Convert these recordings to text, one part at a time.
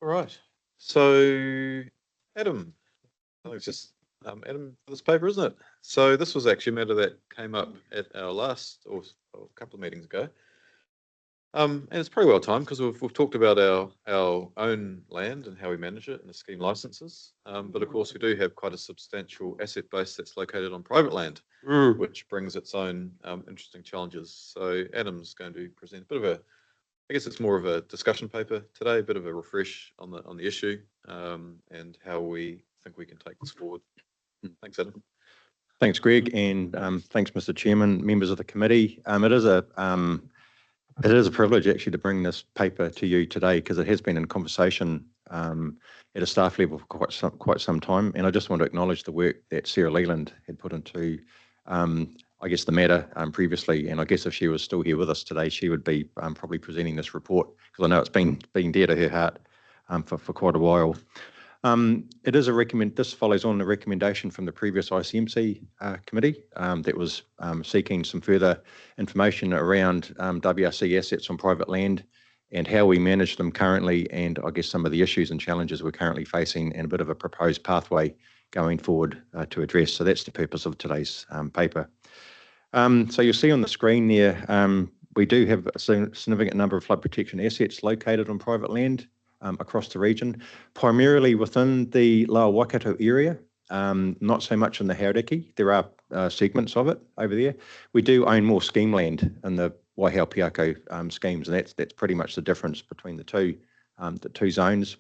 All right. So, Adam, I think it's just Adam for this paper, isn't it? So this was actually a matter that came up at our last or a couple of meetings ago. And it's pretty well timed because we've talked about our own land and how we manage it and the scheme licenses. But of course, we do have quite a substantial asset base that's located on private land, which brings its own interesting challenges. So Adam's going to present a bit of a, I guess it's more of a discussion paper today, a bit of a refresh on the issue and how we think we can take this forward. Thanks, Adam. Thanks, Greg, and thanks, Mr. Chairman, members of the committee. It is a privilege actually to bring this paper to you today because it has been in conversation at a staff level for quite some time, and I just want to acknowledge the work that Sarah Leland had put into, I guess, the matter previously, and I guess if she was still here with us today, she would be probably presenting this report because I know it's been dear to her heart for quite a while. It is this follows on the recommendation from the previous ICMC committee that was seeking some further information around WRC assets on private land and how we manage them currently, and I guess some of the issues and challenges we're currently facing, and a bit of a proposed pathway going forward to address. So that's the purpose of today's paper. So you'll see on the screen there, we do have a significant number of flood protection assets located on private land across the region, primarily within the Lower Waikato area, not so much in the Hauriki. There are segments of it over there. We do own more scheme land in the Waihao-Piako schemes, and that's pretty much the difference between the two zones.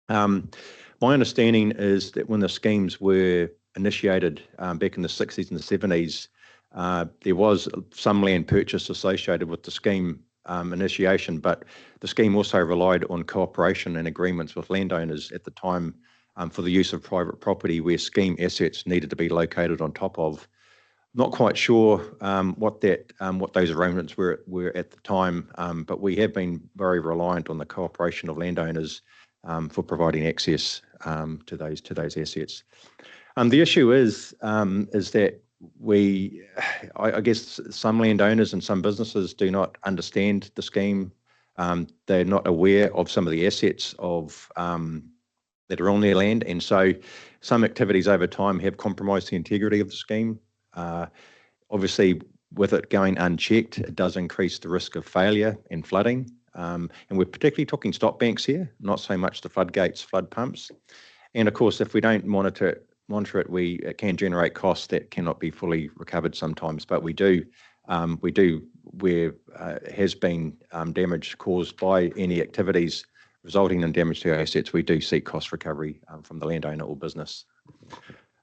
My understanding is that when the schemes were initiated back in the 60s and the 70s, there was some land purchase associated with the scheme initiation, but the scheme also relied on cooperation and agreements with landowners at the time for the use of private property where scheme assets needed to be located on top of. Not quite sure what those arrangements were at the time, but we have been very reliant on the cooperation of landowners for providing access to those assets. The issue is that I guess some landowners and some businesses do not understand the scheme. They're not aware of some of the assets that are on their land, and so some activities over time have compromised the integrity of the scheme. Obviously, with it going unchecked, it does increase the risk of failure and flooding. And we're particularly talking stop banks here, not so much the floodgates, flood pumps. And of course, if we don't monitor it, it can generate costs that cannot be fully recovered sometimes. But we do where has been damage caused by any activities resulting in damage to our assets, we do seek cost recovery from the landowner or business.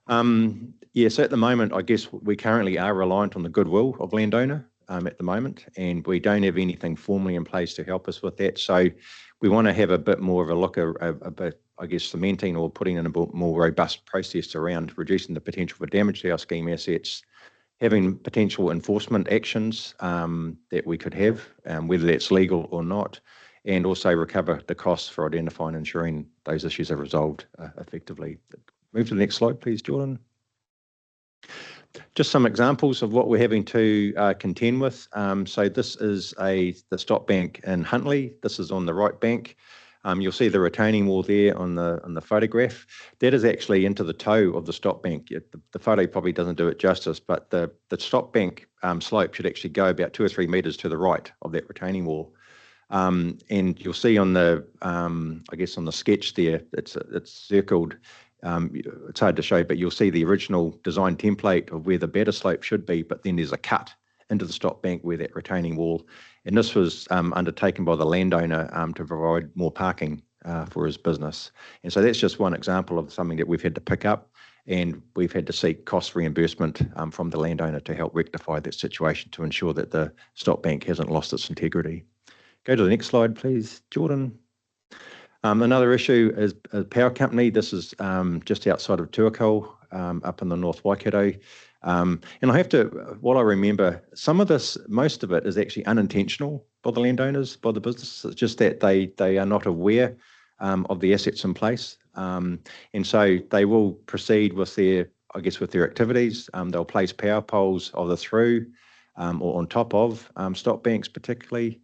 So at the moment, I guess we currently are reliant on the goodwill of landowner at the moment, and we don't have anything formally in place to help us with that. So we want to have a bit more of a look at I guess, cementing or putting in a more robust process around reducing the potential for damage to our scheme assets, having potential enforcement actions that we could have, whether that's legal or not, and also recover the costs for identifying and ensuring those issues are resolved effectively. Move to the next slide, please, Jordan. Just some examples of what we're having to contend with. So this is the stop bank in Huntly. This is on the right bank. You'll see the retaining wall there on the photograph. That is actually into the toe of the stop bank. The photo probably doesn't do it justice, but the stop bank slope should actually go about 2 or 3 metres to the right of that retaining wall. And you'll see on I guess on the sketch there, it's circled. It's hard to show, but you'll see the original design template of where the better slope should be, but then there's a cut into the stop bank where that retaining wall, and this was undertaken by the landowner to provide more parking for his business. And so that's just one example of something that we've had to pick up, and we've had to seek cost reimbursement from the landowner to help rectify that situation to ensure that the stop bank hasn't lost its integrity. Go to the next slide, please, Jordan. Another issue is a power company. This is just outside of Tuakau, up in the North Waikato. And I have to, what I remember, most of it is actually unintentional by the landowners, by the businesses. It's just that they are not aware of the assets in place. And so they will proceed with their activities. They'll place power poles either through or on top of stop banks particularly.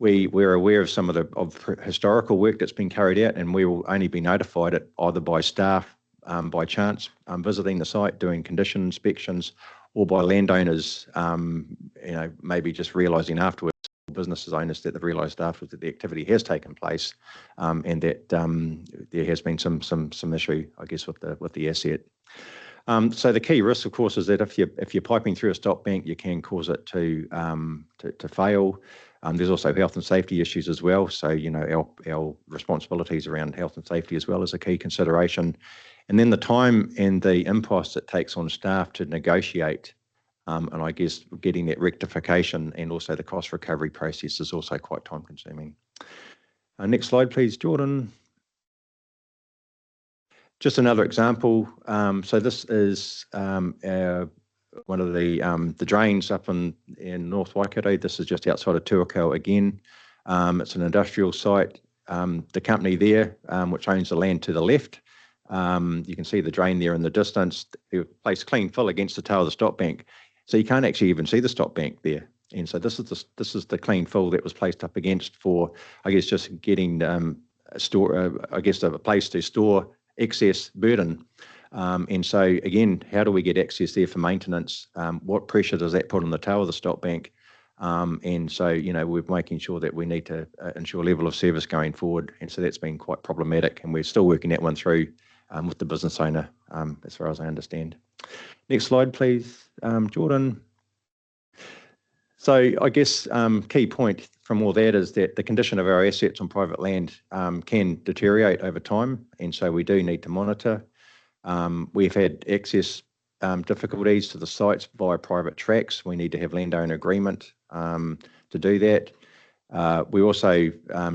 we're aware of some of the historical work that's been carried out, and we will only be notified it either by staff by chance visiting the site, doing condition inspections, or by landowners, maybe just realising afterwards, business owners, that they've realised afterwards that the activity has taken place, and that there has been some issue, I guess, with the asset. So the key risk, of course, is that if you're piping through a stop bank, you can cause it to fail. There's also health and safety issues as well. So, our responsibilities around health and safety as well is a key consideration. And then the time and the impost it takes on staff to negotiate, and I guess getting that rectification and also the cost recovery process is also quite time consuming. Next slide, please, Jordan. Just another example. So this is one of the drains up in North Waikato. This is just outside of Tuakau again. It's an industrial site. The company there, which owns the land to the left, you can see the drain there in the distance. They placed clean fill against the tail of the stop bank, so you can't actually even see the stop bank there. And so this is the clean fill that was placed up against for, I guess, just getting a place to store excess burden. And so again, how do we get access there for maintenance? What pressure does that put on the tail of the stop bank? And so, we're making sure that we need to ensure level of service going forward. And so that's been quite problematic, and we're still working that one through with the business owner, as far as I understand. Next slide, please, Jordan. So I guess key point from all that is that the condition of our assets on private land can deteriorate over time, and so we do need to monitor. We've had access difficulties to the sites via private tracks. We need to have landowner agreement to do that. We also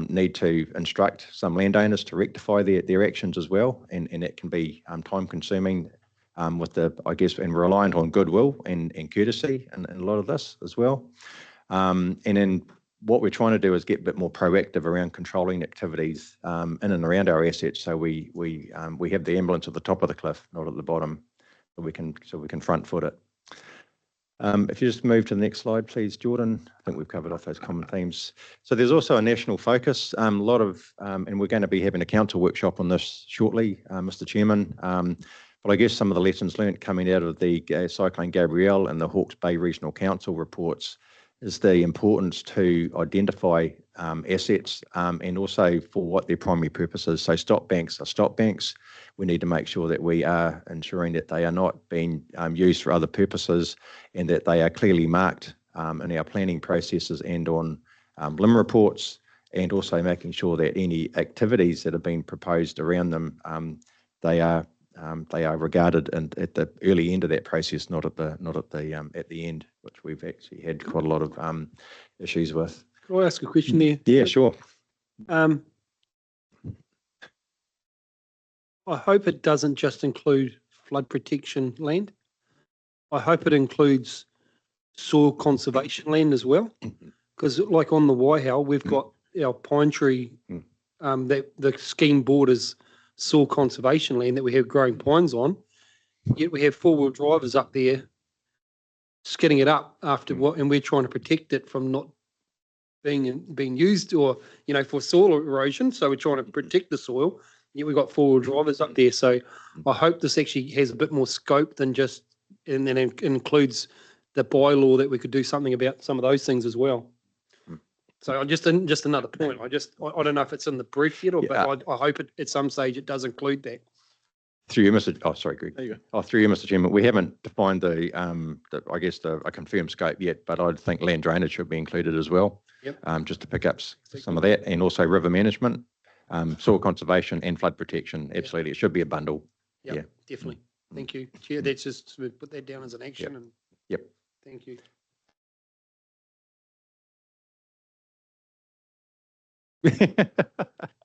need to instruct some landowners to rectify their actions as well, and that can be time consuming and reliant on goodwill and courtesy and a lot of this as well. And then what we're trying to do is get a bit more proactive around controlling activities in and around our assets, so we have the ambulance at the top of the cliff, not at the bottom, so we can front foot it. If you just move to the next slide, please, Jordan. I think we've covered off those common themes. So there's also a national focus, and we're going to be having a council workshop on this shortly, Mr. Chairman. But I guess some of the lessons learnt coming out of the Cyclone Gabrielle and the Hawke's Bay Regional Council reports is the importance to identify assets and also for what their primary purpose is. So stop banks are stop banks. We need to make sure that we are ensuring that they are not being used for other purposes, and that they are clearly marked in our planning processes and on LIM reports, and also making sure that any activities that have been proposed around them, they are regarded at the early end of that process, not at the end, which we've actually had quite a lot of issues with. Can I ask a question there? Yeah, sure. I hope it doesn't just include flood protection land. I hope it includes soil conservation land as well, because like on the Waihau, we've got our pine tree that the scheme borders soil conservation land that we have growing pines on, yet we have four-wheel drivers up there skidding it up after and we're trying to protect it from not being used or, for soil erosion. So we're trying to protect the soil, yet we've got four-wheel drivers up there. So I hope this actually has a bit more scope than just, and then it includes the bylaw that we could do something about some of those things as well. So just another point. I don't know if it's in the brief yet, but I hope at some stage it does include that. Through you, Mr. Oh, sorry, Greg. There you go. Oh, through you, Mr. Chairman. We haven't defined a confirmed scope yet, but I think land drainage should be included as well. Yep. Just to pick up some of that, and also river management, soil conservation, and flood protection. Absolutely, it should be a bundle. Yep, yeah, definitely. Thank you, Chair. That's just we put that down as an action. Yep. And Yep. Thank you.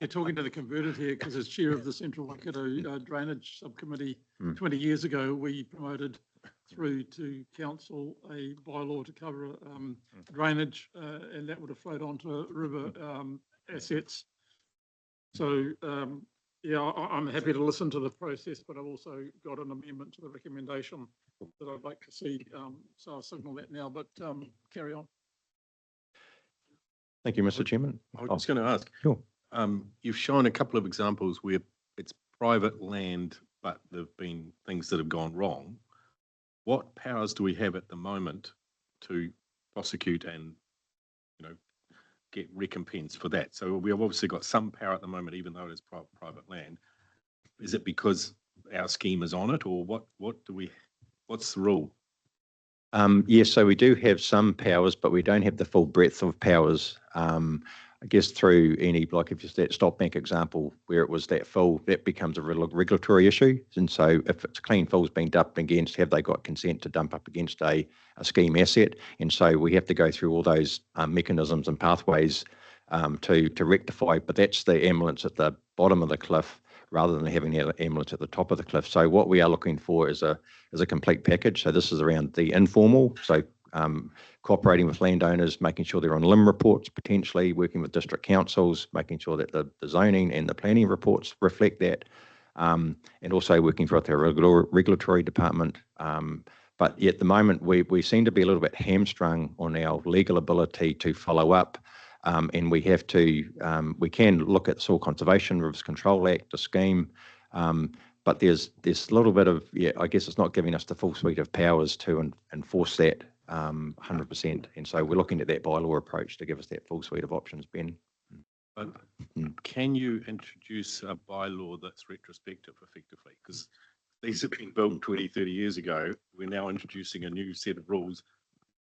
You're talking to the converted here, because as chair of the Central Waikato Drainage Subcommittee 20 years ago, we promoted through to council a bylaw to cover drainage, and that would have flowed onto river assets. So I'm happy to listen to the process, but I've also got an amendment to the recommendation that I'd like to see. So I'll signal that now, but carry on. Thank you, Mr. Chairman. I was going to ask. Sure. You've shown a couple of examples where it's private land, but there've been things that have gone wrong. What powers do we have at the moment to prosecute and, get recompense for that? So we have obviously got some power at the moment, even though it is private land. Is it because our scheme is on it, or what's the rule? Yes, so we do have some powers, but we don't have the full breadth of powers. I guess through any, like if it's that stop bank example where it was that full, that becomes a regulatory issue. And so if it's clean fulls being dumped against, have they got consent to dump up against a scheme asset? And so we have to go through all those mechanisms and pathways to rectify, but that's the ambulance at the bottom of the cliff rather than having the ambulance at the top of the cliff. So what we are looking for is a complete package. So this is around the informal, so cooperating with landowners, making sure they're on LIM reports, potentially working with district councils, making sure that the zoning and the planning reports reflect that, and also working with our regulatory department. But at the moment, we seem to be a little bit hamstrung on our legal ability to follow up. And we have to, we can look at the Soil Conservation Rivers Control Act, the scheme, but there's a little bit of, I guess it's not giving us the full suite of powers to enforce that 100%. And so we're looking at that bylaw approach to give us that full suite of options, Ben. But can you introduce a bylaw that's retrospective effectively? Because these have been built 20, 30 years ago. We're now introducing a new set of rules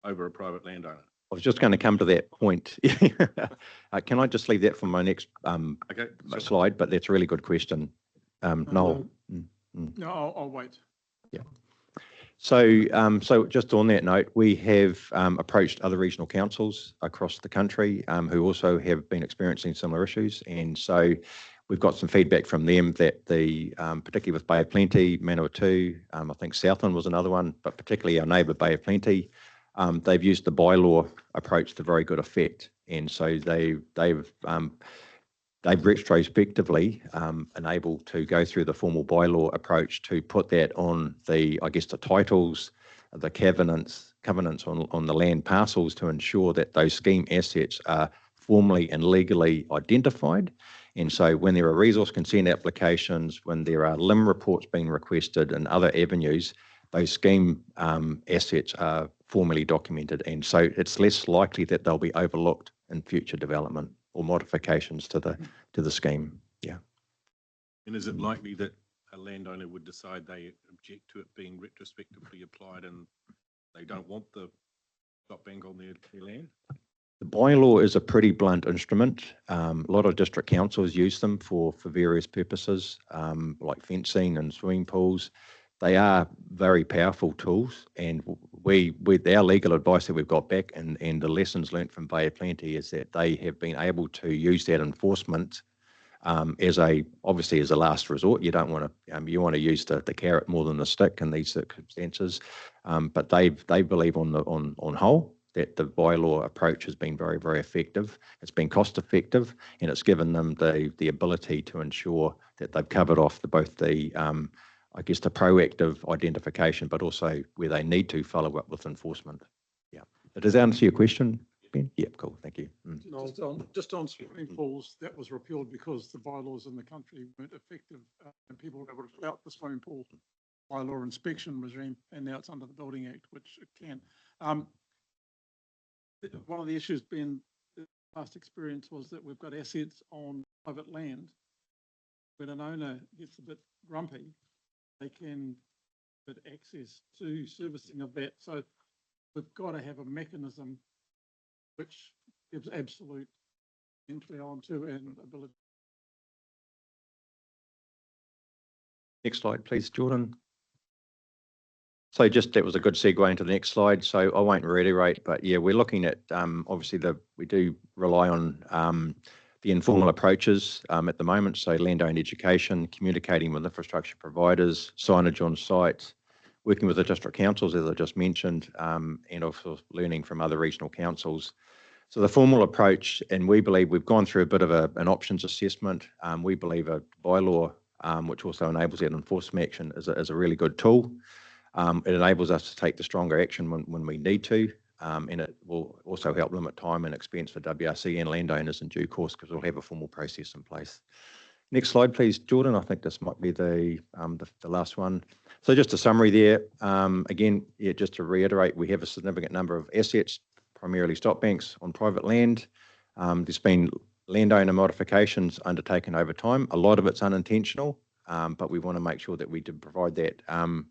over a private landowner. I was just going to come to that point. Can I just leave that for my next slide? But that's a really good question. Noel. No, I'll wait. Yeah. So just on that note, we have approached other regional councils across the country who also have been experiencing similar issues. And so we've got some feedback from them that particularly with Bay of Plenty, Manawatu, I think Southland was another one, but particularly our neighbour Bay of Plenty, they've used the bylaw approach to very good effect. And so they've retrospectively enabled to go through the formal bylaw approach to put that on the titles, the covenants on the land parcels to ensure that those scheme assets are formally and legally identified. And so when there are resource consent applications, when there are LIM reports being requested and other avenues, those scheme assets are formally documented. And so it's less likely that they'll be overlooked in future development or modifications to the scheme. Yeah. And is it likely that a landowner would decide they object to it being retrospectively applied and they don't want the stop bank on their land? The bylaw is a pretty blunt instrument. A lot of district councils use them for various purposes, like fencing and swimming pools. They are very powerful tools, and with our legal advice that we've got back and the lessons learnt from Bay of Plenty is that they have been able to use that enforcement obviously as a last resort. You don't want to you want to use the carrot more than the stick in these circumstances, but they believe on whole that the bylaw approach has been very, very effective. It's been cost effective, and it's given them the ability to ensure that they've covered off both the proactive identification, but also where they need to follow up with enforcement. Yeah. Does that answer your question, Ben? Yeah, cool. Thank you. Just on swimming pools, that was repealed because the bylaws in the country weren't effective and people were able to flout the swimming pool bylaw inspection regime, and now it's under the Building Act, which it can. One of the issues being the past experience was that we've got assets on private land. When an owner gets a bit grumpy, they can get access to servicing of that. So we've got to have a mechanism which gives absolute entry onto and ability. Next slide, please, Jordan. So that was a good segue into the next slide. So I won't reiterate, but yeah, we're looking at obviously we do rely on the informal approaches at the moment. So land-owned education, communicating with infrastructure providers, signage on site, working with the district councils, as I just mentioned, and also learning from other regional councils. So the formal approach, and we believe we've gone through a bit of an options assessment. We believe a bylaw, which also enables that enforcement action, is a really good tool. It enables us to take the stronger action when we need to. and it will also help limit time and expense for WRC and landowners in due course because we'll have a formal process in place. Next slide, please, Jordan. I think this might be the last one. So just a summary there. Again, yeah, just to reiterate, we have a significant number of assets, primarily stock banks on private land. There's been landowner modifications undertaken over time. A lot of it's unintentional, but we want to make sure that we do provide that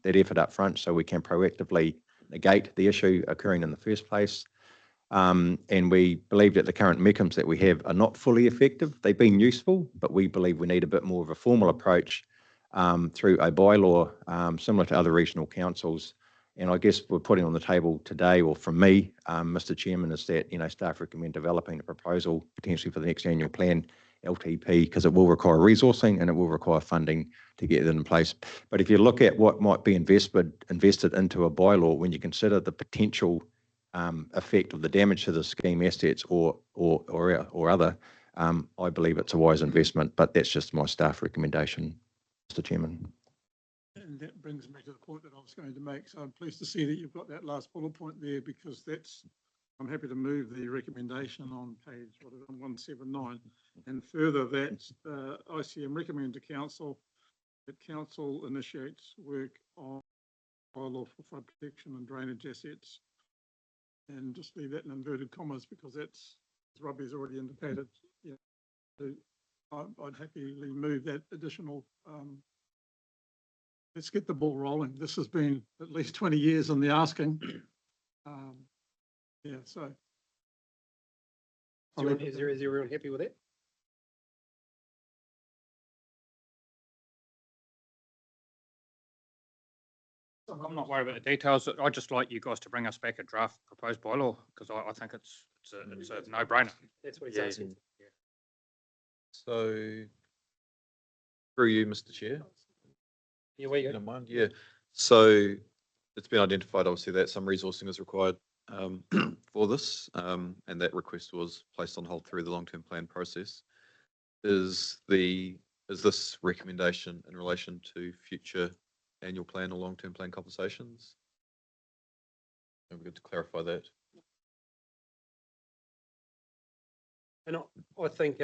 effort up front so we can proactively negate the issue occurring in the first place. And we believe that the current mechanisms that we have are not fully effective. They've been useful, but we believe we need a bit more of a formal approach through a bylaw similar to other regional councils. And I guess we're putting on the table today, or from me, Mr. Chairman, is that, staff recommend developing a proposal potentially for the next annual plan, LTP, because it will require resourcing and it will require funding to get it in place. But if you look at what might be invested into a bylaw, when you consider the potential effect of the damage to the scheme assets or other, I believe it's a wise investment, but that's just my staff recommendation, Mr. Chairman. And that brings me to the point that I was going to make. So I'm pleased to see that you've got that last bullet point there, because I'm happy to move the recommendation on page 179 and further that ICM recommend to council that council initiates work on bylaw for flood protection and drainage assets. And just leave that in inverted commas because that's, as Robbie's already indicated, I'd happily move that additional. Let's get the ball rolling. This has been at least 20 years in the asking. So. Is everyone happy with that? I'm not worried about the details. I'd just like you guys to bring us back a draft proposed bylaw because I think it's a no-brainer. That's what he's asking. Yeah. So, through you, Mr. Chair. Yeah, where you go. Don't mind. Yeah. So it's been identified, obviously, that some resourcing is required for this, and that request was placed on hold through the long-term plan process. Is this recommendation in relation to future annual plan or long-term plan conversations? And we're good to clarify that. And I think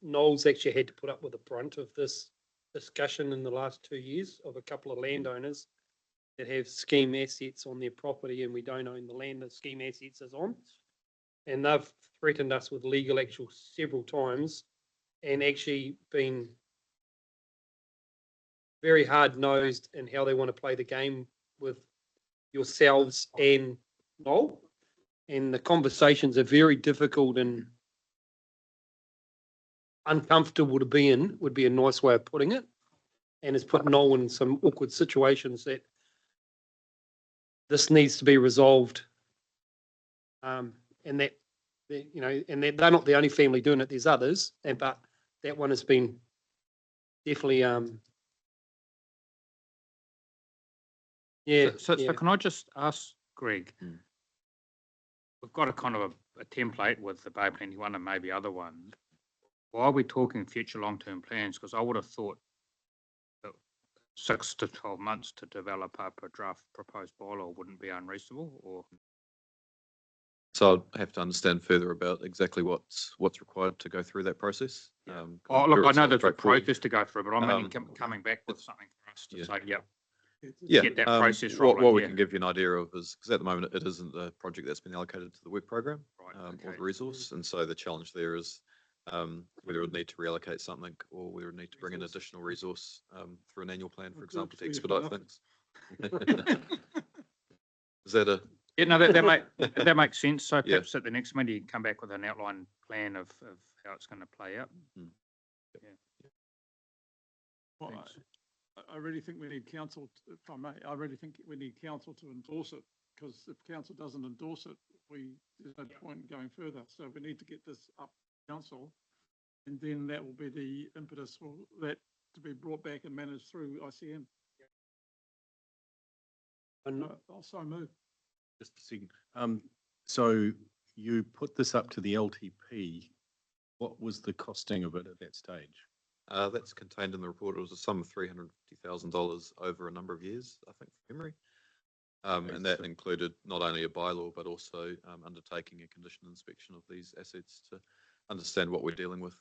Noel's actually had to put up with the brunt of this discussion in the last 2 years of a couple of landowners that have scheme assets on their property and we don't own the land the scheme assets is on. And they've threatened us with legal action several times and actually been very hard-nosed in how they want to play the game with yourselves and Noel. And the conversations are very difficult and uncomfortable to be in, would be a nice way of putting it. And it's put Noel in some awkward situations that this needs to be resolved. And that, and they're not the only family doing it. There's others, but that one has been definitely, So can I just ask Greg? We've got a kind of a template with the Bay Plenty one and maybe other ones. Why are we talking future long-term plans? Because I would have thought that 6 to 12 months to develop up a draft proposed bylaw wouldn't be unreasonable, or? So I'll have to understand further about exactly what's required to go through that process. Look, I know there's a process to go through, but I mean coming back with something for us to say, get that process rolling. What we can give you an idea of is, because at the moment it isn't a project that's been allocated to the work program or the resource, and so the challenge there is whether it would need to reallocate something or whether it would need to bring in additional resource through an annual plan, for example, to expedite things. Is that a... Yeah, no, that makes sense. So perhaps at the next meeting, you can come back with an outline plan of how it's going to play out. Well, I really think we need council, if I may, I really think we need council to endorse it, because if council doesn't endorse it, there's no point going further. So we need to get this up to council, and then that will be the impetus for that to be brought back and managed through ICM. And I'll so move. Just a second. So you put this up to the LTP. What was the costing of it at that stage? That's contained in the report. It was a sum of $350,000 over a number of years, I think, from memory. And that included not only a bylaw, but also undertaking a condition inspection of these assets to understand what we're dealing with.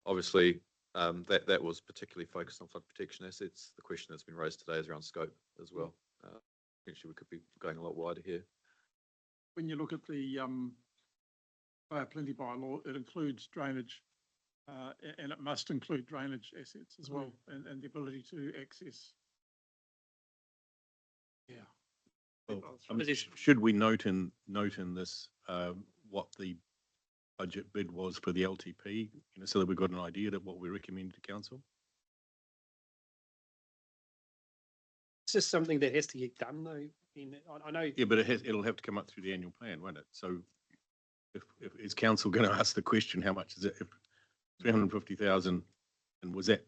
Obviously, that was particularly focused on flood protection assets. The question that's been raised today is around scope as well. Potentially, we could be going a lot wider here. When you look at the Bay of Plenty bylaw, it includes drainage, and it must include drainage assets as well, and the ability to access. Yeah. Should we note in this what the budget bid was for the LTP, so that we've got an idea of what we recommend to council? It's just something that has to get done, though. I know. Yeah, but it'll have to come up through the annual plan, won't it? So if is council going to ask the question, how much is it? If 350,000, and was that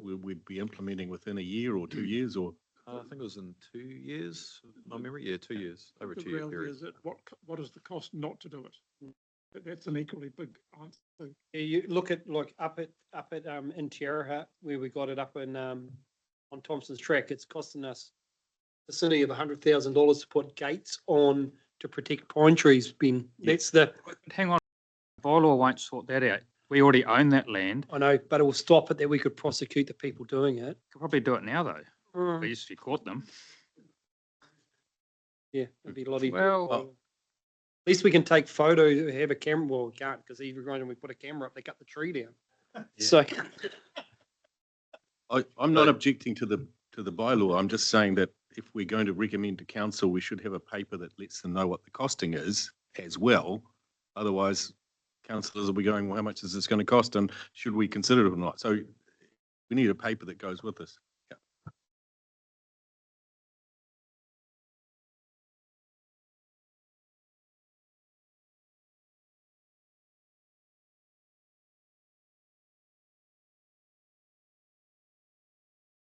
we'd be implementing within a year or 2 years, or? I think it was in 2 years, my memory. Yeah, 2 years, over a The 2 year reality period. is that what is the cost not to do it? That's an equally big answer. Yeah, you look at like up at in Tiaraha, where we got it up in on Thompson's Track, it's costing us a vicinity of $100,000 to put gates on to protect pine trees. Ben, that's the, Hang on, bylaw won't sort that out. We already own that land. I know, but it will stop it that we could prosecute the people doing it. Could probably do it now though. Mm. We used to caught them. Yeah, it'd be a lot easier. Well, At least we can take photos, have a camera. Well, we can't, because even when we put a camera up, they cut the tree down. So I'm not objecting to the bylaw. I'm just saying that if we're going to recommend to council, we should have a paper that lets them know what the costing is as well. Otherwise, councillors will be going, well, how much is this going to cost, and should we consider it or not? So we need a paper that goes with this. Yeah.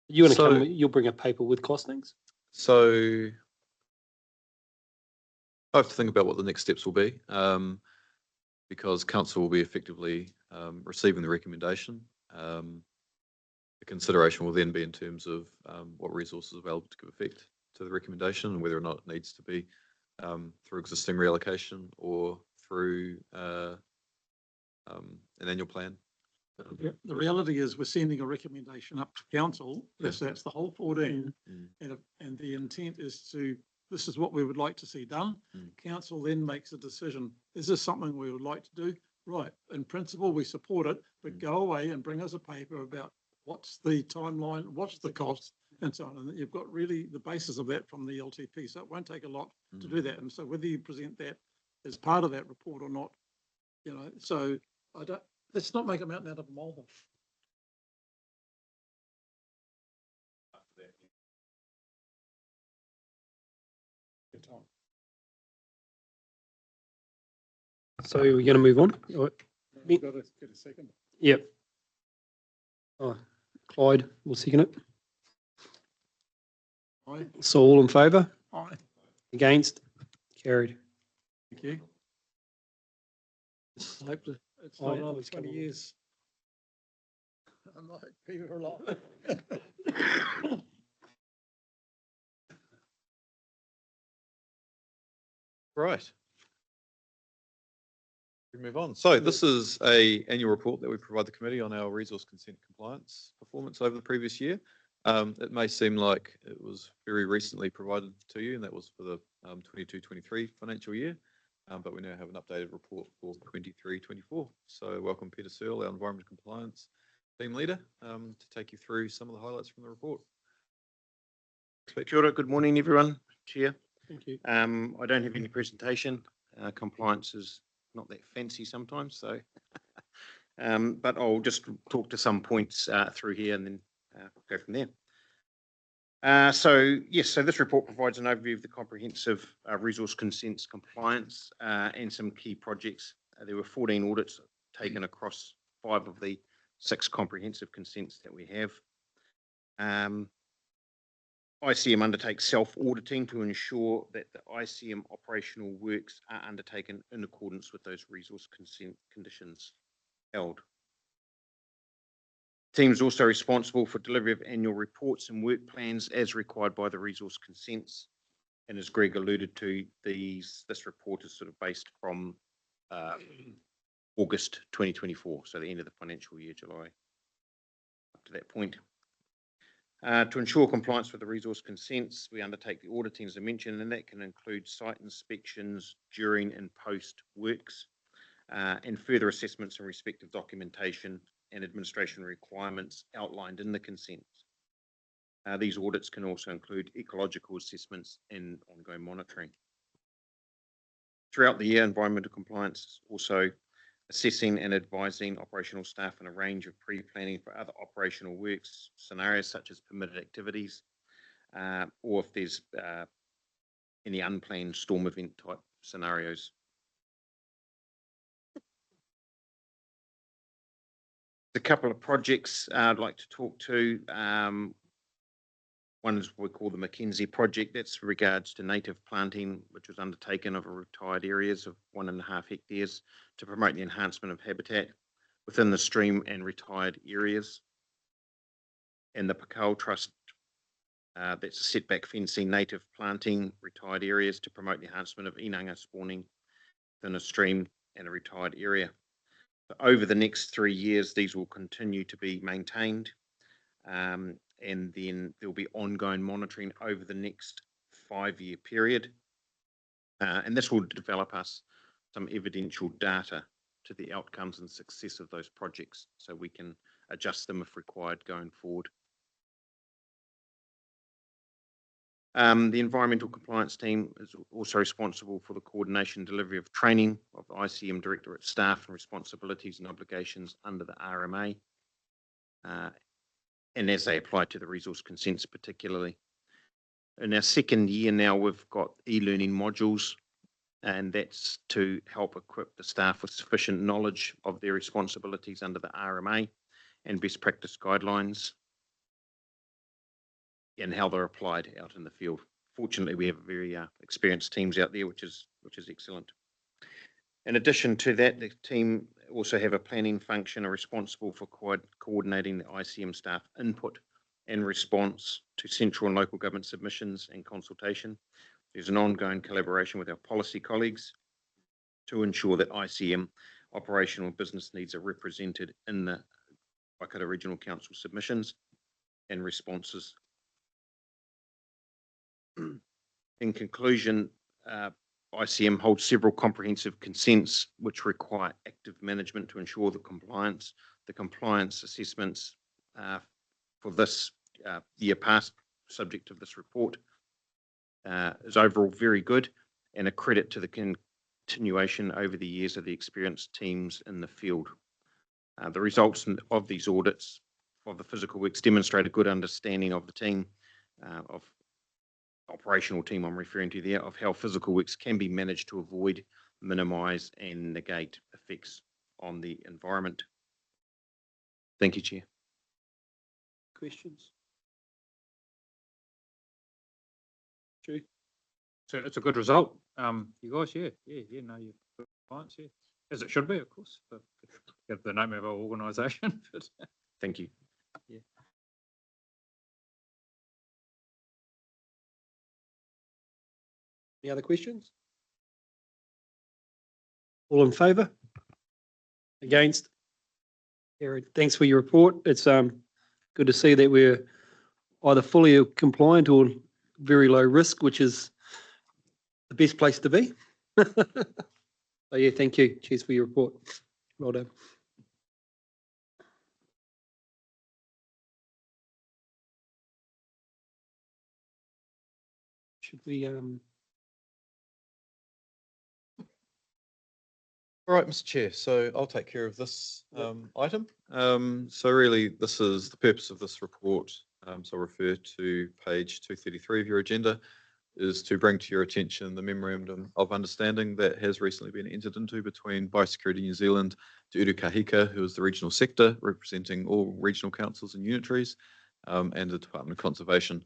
you want to So- come, you'll bring a paper with costings? So I have to think about what the next steps will be, because council will be effectively receiving the recommendation. The consideration will then be in terms of what resources are available to give effect to the recommendation, and whether or not it needs to be through existing reallocation or through an annual plan. Yeah, the reality is we're sending a recommendation up to council. That's the whole 14. And the intent is this is what we would like to see done. Council then makes a decision. Is this something we would like to do? Right. In principle, we support it, but go away and bring us a paper about what's the timeline, what's the cost, and so on. And you've got really the basis of that from the LTP. So it won't take a lot to do that. And so whether you present that as part of that report or not, so let's not make a mountain out of a molehill. So we're going to move on? We've got to get a second. Yep. Oh, Clyde will second it. Aye. So all in favour? Aye. Against? Carried. Thank you. Hopefully. It's not Aye, another it's 20 coming. years. I'm like, people are like. Right. We move on. So this is a annual report that we provide the committee on our resource consent compliance performance over the previous year. It may seem like it was very recently provided to you, and that was for the 22-23 financial year. But we now have an updated report for 23-24. So welcome Peter Searle, our environment compliance team leader, to take you through some of the highlights from the report. Kia ora, good morning, everyone. Chair. Thank you. I don't have any presentation. Compliance is not that fancy sometimes, so but I'll just talk to some points through here and then go from there. So this report provides an overview of the comprehensive resource consents compliance and some key projects. There were 14 audits taken across 5 of the 6 comprehensive consents that we have. ICM undertakes self-auditing to ensure that the ICM operational works are undertaken in accordance with those resource consent conditions held. The team is also responsible for delivery of annual reports and work plans as required by the resource consents. And as Greg alluded to, this report is sort of based from August 2024, so the end of the financial year, July, up to that point. To ensure compliance with the resource consents, we undertake the auditing, as I mentioned, and that can include site inspections during and post works, and further assessments in respect of documentation and administration requirements outlined in the consents. These audits can also include ecological assessments and ongoing monitoring. Throughout the year, environmental compliance is also assessing and advising operational staff on a range of pre-planning for other operational works scenarios such as permitted activities, or if there's any unplanned storm event type scenarios. A couple of projects I'd like to talk to. One is what we call the Mackenzie project. That's regards to native planting, which was undertaken over retired areas of 1.5 hectares to promote the enhancement of habitat within the stream and retired areas. And the Pakal Trust, that's a setback fencing, native planting, retired areas to promote the enhancement of inanga spawning within a stream and a retired area. So over the next 3 years, these will continue to be maintained. And then there'll be ongoing monitoring over the next 5-year period. And this will develop us some evidential data to the outcomes and success of those projects so we can adjust them if required going forward. The environmental compliance team is also responsible for the coordination and delivery of training of ICM Directorate staff and responsibilities and obligations under the RMA. And as they apply to the resource consents particularly. In our 2nd year now, we've got e-learning modules, and that's to help equip the staff with sufficient knowledge of their responsibilities under the RMA and best practice guidelines and how they're applied out in the field. Fortunately, we have very experienced teams out there, which is excellent. In addition to that, the team also have a planning function are responsible for coordinating the ICM staff input and response to central and local government submissions and consultation. There's an ongoing collaboration with our policy colleagues to ensure that ICM operational business needs are represented in the Waikato Regional Council submissions and responses. In conclusion, ICM holds several comprehensive consents which require active management to ensure the compliance. The compliance assessments for this year past, subject to this report, is overall very good and a credit to the continuation over the years of the experienced teams in the field. The results of these audits of the physical works demonstrate a good understanding of the team, of operational team I'm referring to there, of how physical works can be managed to avoid, minimise and negate effects on the environment. Thank you, Chair. Questions? Drew? So it's a good result. You guys, no, you're good clients, as it should be, of course. But get the name of our organisation. Thank you. Yeah. Any other questions? All in favour? Against? Carried. Thanks for your report. It's good to see that we're either fully compliant or very low risk, which is the best place to be. So yeah, thank you. Cheers for your report. Well done. Should we All right, Mr. Chair, so I'll take care of this item. So really, this is the purpose of this report. So I'll refer to page 233 of your agenda, is to bring to your attention the Memorandum of Understanding that has recently been entered into between Biosecurity New Zealand, Te Uru Kahika, who is the regional sector representing all regional councils and unitaries, and the Department of Conservation.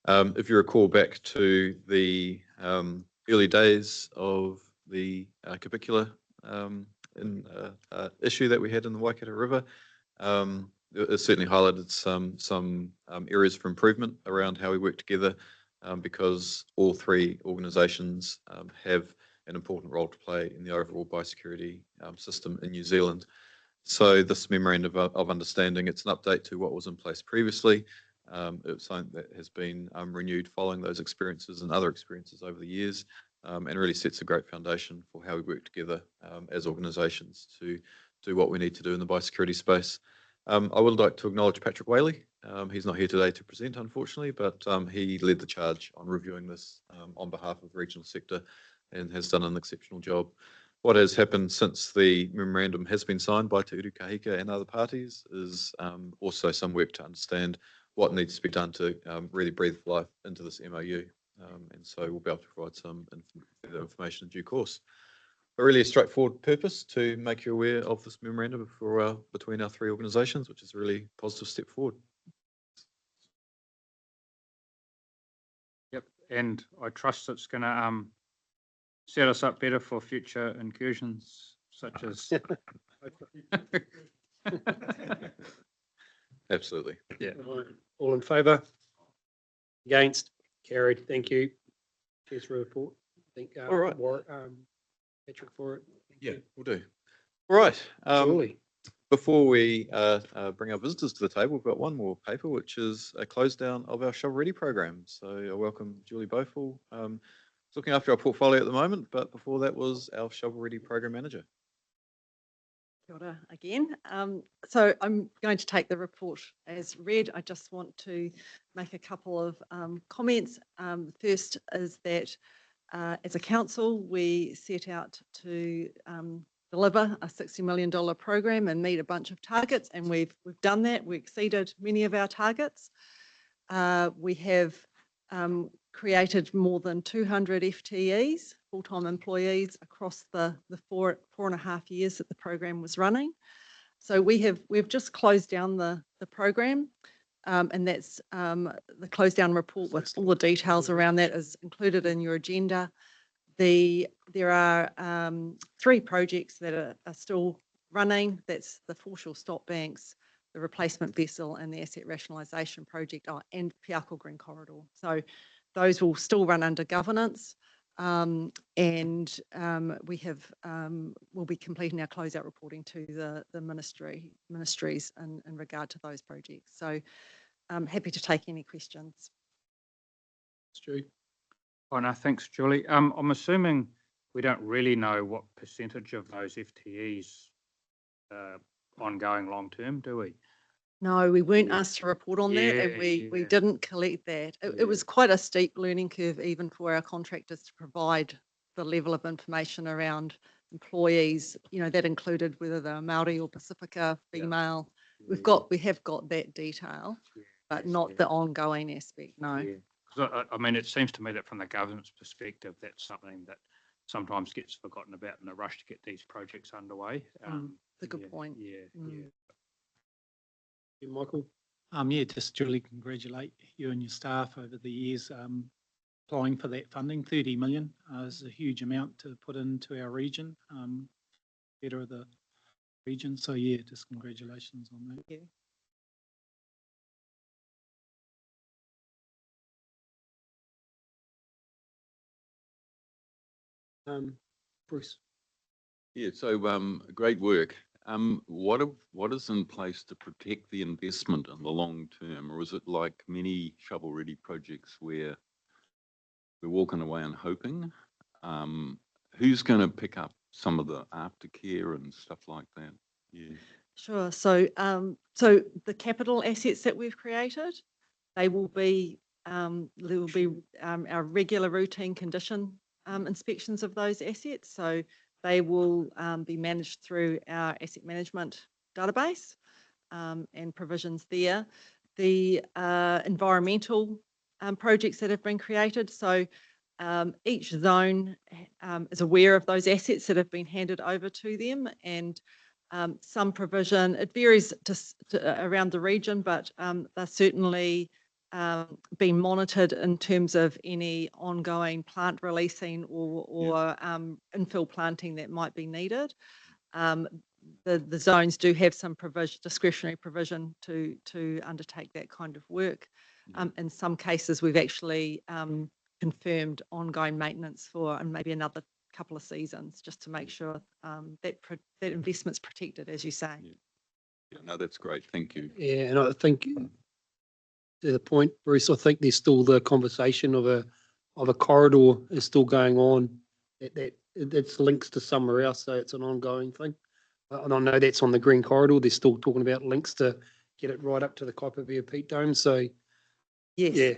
If you recall back to the early days of the Capicula issue that we had in the Waikato River, it certainly highlighted some areas for improvement around how we work together because all three organisations have an important role to play in the overall biosecurity system in New Zealand. So this memorandum of understanding, it's an update to what was in place previously. It's something that has been renewed following those experiences and other experiences over the years, and really sets a great foundation for how we work together as organisations to do what we need to do in the biosecurity space. I would like to acknowledge Patrick Whaley. He's not here today to present, unfortunately, but he led the charge on reviewing this on behalf of the regional sector and has done an exceptional job. What has happened since the memorandum has been signed by Te Uru Kahika and other parties is also some work to understand what needs to be done to really breathe life into this MOU. And so we'll be able to provide some further information in due course. But really a straightforward purpose to make you aware of this memorandum for between our three organisations, which is a really positive step forward. Yep, and I trust it's going to set us up better for future incursions such as. Absolutely. Yeah. All in favour? Against? Carried. Thank you. Cheers for the report. Thank All right. Patrick for it. Thank Yeah, you. we'll do. All right. Surely. Before we bring our visitors to the table, we've got one more paper, which is a close down of our Shovel Ready program. So I welcome Julie Beaufort, looking after our portfolio at the moment, but before that was our Shovel Ready program manager. Kia ora again. So I'm going to take the report as read. I just want to make a couple of comments. First is that as a council, we set out to deliver a $60 million program and meet a bunch of targets, and we've done that. We exceeded many of our targets. We have created more than 200 FTEs, full-time employees, across the 4.5 years that the program was running. So we've just closed down the program, and that's the close down report with all the details around that is included in your agenda. There are 3 projects that are still running. That's the foreshore stop banks, the replacement vessel, and the asset rationalisation project, and Piako Green Corridor. So those will still run under governance, and we have will be completing our closeout reporting to the ministries in regard to those projects. So I'm happy to take any questions. Stu. Oh, no, thanks, Julie. I'm assuming we don't really know what percentage of those FTEs ongoing long term, do we? No, we weren't asked to report on that, and we didn't collect that. It was quite a steep learning curve even for our contractors to provide the level of information around employees, that included whether they're Māori or Pacifica, female. We have got that detail, but not the ongoing aspect, no. I mean, it seems to me that from the governance perspective, that's something that sometimes gets forgotten about in the rush to get these projects underway. That's a good point. Yeah. Michael. Just Julie, congratulate you and your staff over the years applying for that funding. 30 million is a huge amount to put into our region, better of the region. So just congratulations on that. Thank you. Bruce. Yeah, so great work. What is in place to protect the investment in the long term, or is it like many shovel-ready projects where we're walking away and hoping? Who's going to pick up some of the aftercare and stuff like that? Yeah. Sure. So the capital assets that we've created, there will be our regular routine condition inspections of those assets. So they will be managed through our asset management database and provisions there. The environmental projects that have been created. So each zone is aware of those assets that have been handed over to them, and some provision, it varies around the region, but they're certainly being monitored in terms of any ongoing plant releasing or infill planting that might be needed. The zones do have some discretionary provision to undertake that kind of work. In some cases, we've actually confirmed ongoing maintenance for maybe another couple of seasons, just to make sure that investment's protected, as you say. Yeah, no, that's great. Thank you. Yeah, and I think to the point, Bruce, I think there's still the conversation of a corridor is still going on that's links to somewhere else, so it's an ongoing thing. And I know that's on the Green Corridor. They're still talking about links to get it right up to the Kaipapa Peak Dome. So Yes, yeah,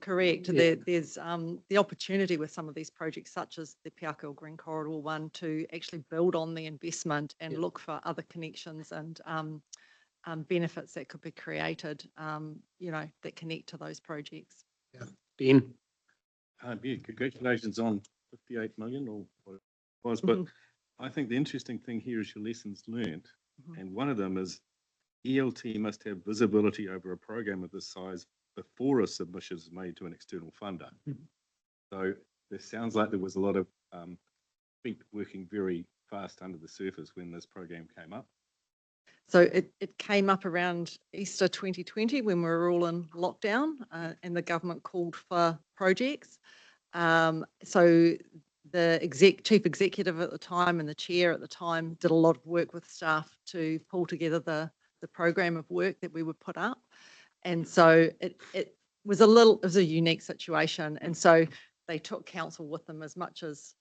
correct. Yeah. There's the opportunity with some of these projects, such as the Piako Green Corridor one, to actually build on the investment and Yeah. look for other connections and benefits that could be created, that connect to those projects. Ben. Yeah, congratulations on 58 million or what it was, but I think the interesting thing here is your lessons learned. And one of them is ELT must have visibility over a program of this size before a submission is made to an external funder. So there sounds like there was a lot of feet working very fast under the surface when this program came up. So it came up around Easter 2020 when we were all in lockdown and the government called for projects. So the chief executive at the time and the chair at the time did a lot of work with staff to pull together the program of work that we would put up. And so it was a unique situation. And so they took council with them as much as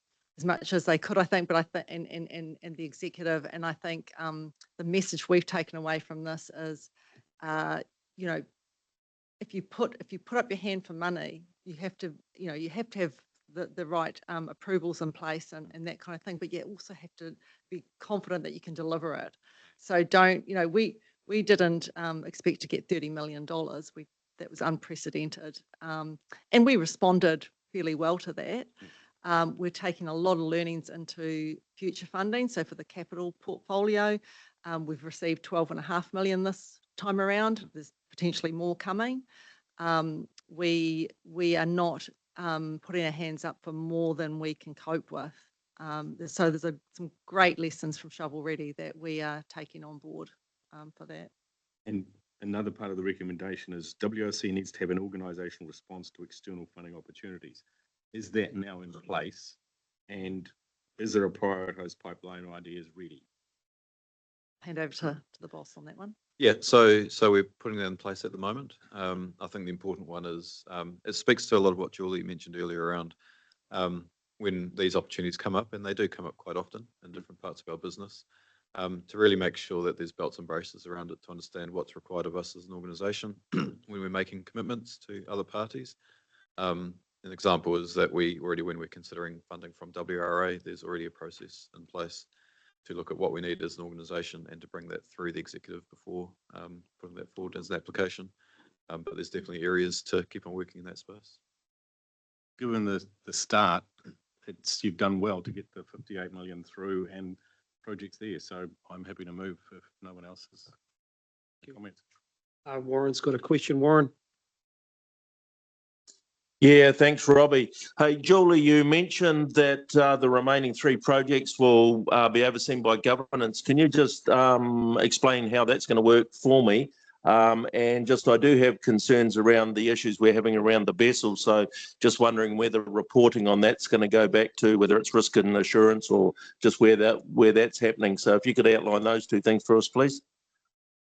they could, I think, but I think and the executive, and I think the message we've taken away from this is, if you put up your hand for money, you have to have the right approvals in place and that kind of thing, but you also have to be confident that you can deliver it. So we didn't expect to get $30 million. That was unprecedented, and we responded fairly well to that. We're taking a lot of learnings into future funding. So for the capital portfolio, we've received 12.5 million this time around. There's potentially more coming. We are not putting our hands up for more than we can cope with. So there's some great lessons from Shovel Ready that we are taking on board for that. And another part of the recommendation is WRC needs to have an organisational response to external funding opportunities. Is that now in place? And is there a prioritised pipeline or ideas ready? Hand over to the boss on that one. Yeah, so we're putting that in place at the moment. I think the important one is it speaks to a lot of what Julie mentioned earlier around when these opportunities come up, and they do come up quite often in different parts of our business, to really make sure that there's belts and braces around it to understand what's required of us as an organisation when we're making commitments to other parties. An example is that when we're considering funding from WRA, there's already a process in place to look at what we need as an organisation and to bring that through the executive before putting that forward as an application. But there's definitely areas to keep on working in that space. Given the start, you've done well to get the 58 million through and projects there. So I'm happy to move if no one else has comments. Warren's got a question. Warren. Yeah, thanks, Robbie. Hey, Julie, you mentioned that the remaining 3 projects will be overseen by governance. Can you just explain how that's going to work for me? And just I do have concerns around the issues we're having around the vessel. So just wondering whether reporting on that's going to go back to whether it's risk and assurance or just where that's happening. So if you could outline those 2 things for us, please.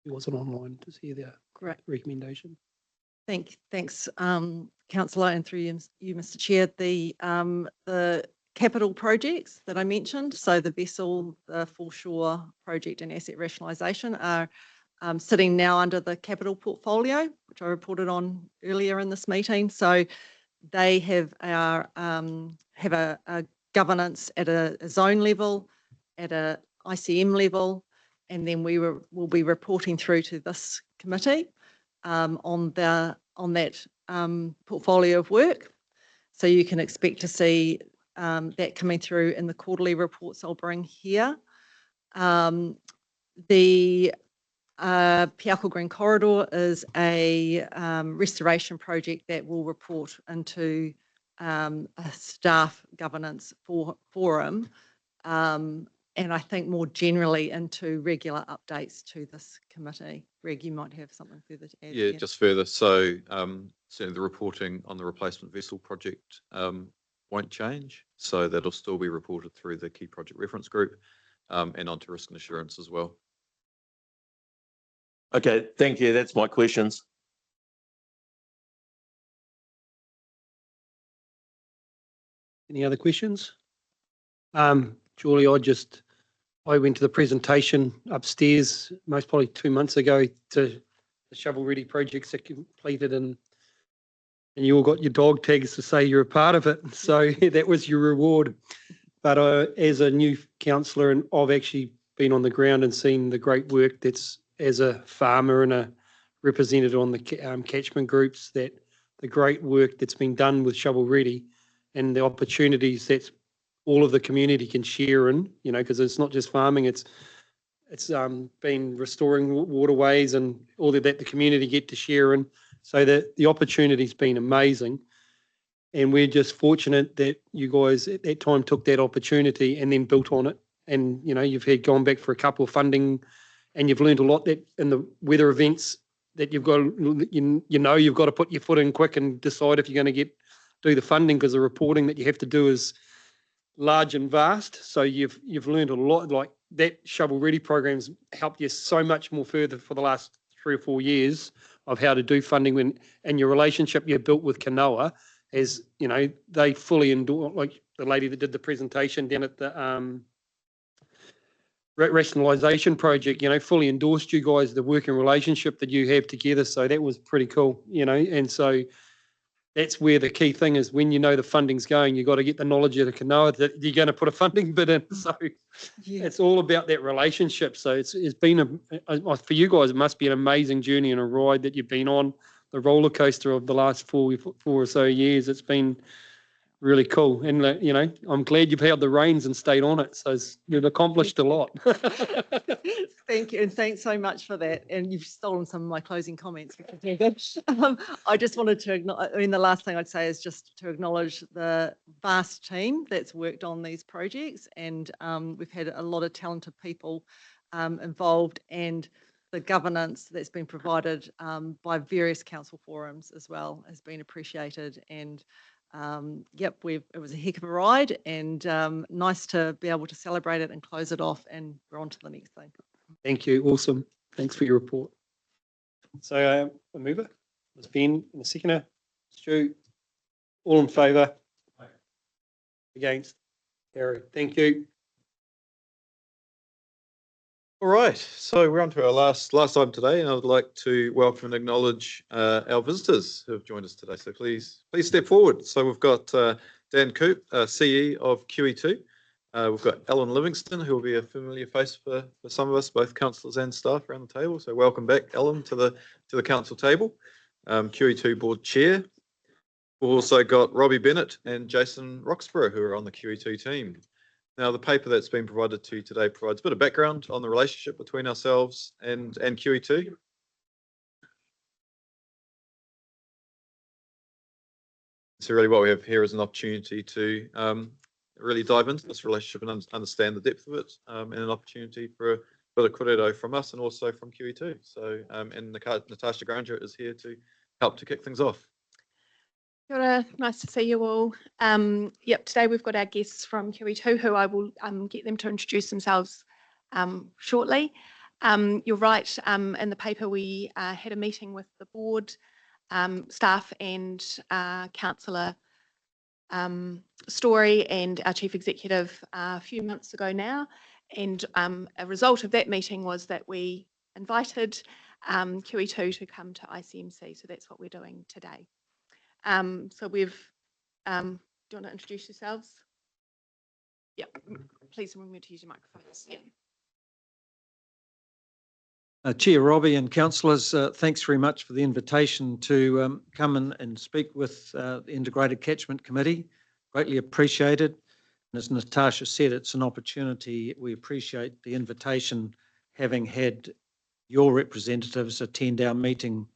He wasn't online to see the recommendation. Thanks, Councillor, and through you, Mr. Chair. The capital projects that I mentioned, so the vessel, the foreshore project and asset rationalisation are sitting now under the capital portfolio, which I reported on earlier in this meeting. So they have a governance at a zone level, at a ICM level, and then we'll be reporting through to this committee on that portfolio of work. So you can expect to see that coming through in the quarterly reports I'll bring here. The Piako Green Corridor is a restoration project that will report into a staff governance forum, and and I think more generally into regular updates to this committee. Greg, you might have something further to add. Yeah, there. just further. So certainly the reporting on the replacement vessel project won't change. So that'll still be reported through the key project reference group and onto risk and assurance as well. Okay, thank you. That's my questions. Any other questions? Julie, I went to the presentation upstairs most probably 2 months ago to the shovel-ready projects that completed, and you all got your dog tags to say you're a part of it. So that was your reward. But as a new councillor, and I've actually been on the ground and seen the great work that's, as a farmer and a representative on the catchment groups, that the great work that's been done with shovel-ready and the opportunities that all of the community can share in, you know, because it's not just farming, it's been restoring waterways and all that the community get to share in. So that the opportunity's been amazing. And we're just fortunate that you guys at that time took that opportunity and then built on it. And, you know, you've gone back for a couple of funding, and you've learned a lot that in the weather events that you've got, you've got to put your foot in quick and decide if you're going to do the funding, because the reporting that you have to do is large and vast. So you've learned a lot. Like that shovel-ready program's helped you so much more further for the last 3 or 4 years of how to do funding, and your relationship you built with Kanoa, as you know, they fully endorse, like the lady that did the presentation down at the rationalisation project, you know, fully endorsed you guys, the working relationship that you have together. So that was pretty cool, you know, and so that's where the key thing is. When you know the funding's going, you got to get the knowledge of the Kanoa that you're going to put a funding bid in. So it's all about that relationship. So it's been for you guys, it must be an amazing journey and a ride that you've been on, the roller coaster of the last 4 or so years. It's been really cool. And, you know, I'm glad you've held the reins and stayed on it. So you've accomplished a lot. Thank you. And thanks so much for that. And you've stolen some of my closing comments. I just wanted to acknowledge, I mean, the last thing I'd say is just to acknowledge the vast team that's worked on these projects. And we've had a lot of talented people involved, and the governance that's been provided by various council forums as well has been appreciated. And yep, it was a heck of a ride, and nice to be able to celebrate it and close it off, and we're on to the next thing. Thank you. Awesome. Thanks for your report. So a mover was Ben, and a seconder, Stu. All in favour? Against? Carried. Thank you. All right, so we're on to our last item today, and I would like to welcome and acknowledge our visitors who have joined us today. So please step forward. So we've got Dan Coop, CE of QE2. We've got Alan Livingston, who will be a familiar face for some of us, both councillors and staff around the table. So welcome back, Alan, to the council table. QE2 board chair. We've also got Robbie Bennett and Jason Roxburgh, who are on the QE2 team. Now, the paper that's been provided to you today provides a bit of background on the relationship between ourselves and QE2. So really what we have here is an opportunity to really dive into this relationship and understand the depth of it, and an opportunity for a bit of kōrero from us and also from QE2. So, and Natasha Granger is here to help to kick things off. Kia ora, nice to see you all. Yep, today we've got our guests from QE2, who I will get them to introduce themselves shortly. You're right, in the paper we had a meeting with the board, staff and councillor Story and our chief executive a few months ago now. And a result of that meeting was that we invited QE2 to come to ICMC. So that's what we're doing today. So we've, do you want to introduce yourselves? Yeah, please remember to use your microphones. Yeah. Chair Robbie and councillors, thanks very much for the invitation to come in and speak with the Integrated Catchment Committee. Greatly appreciated. And as Natasha said, it's an opportunity. We appreciate the invitation, having had your representatives attend our meeting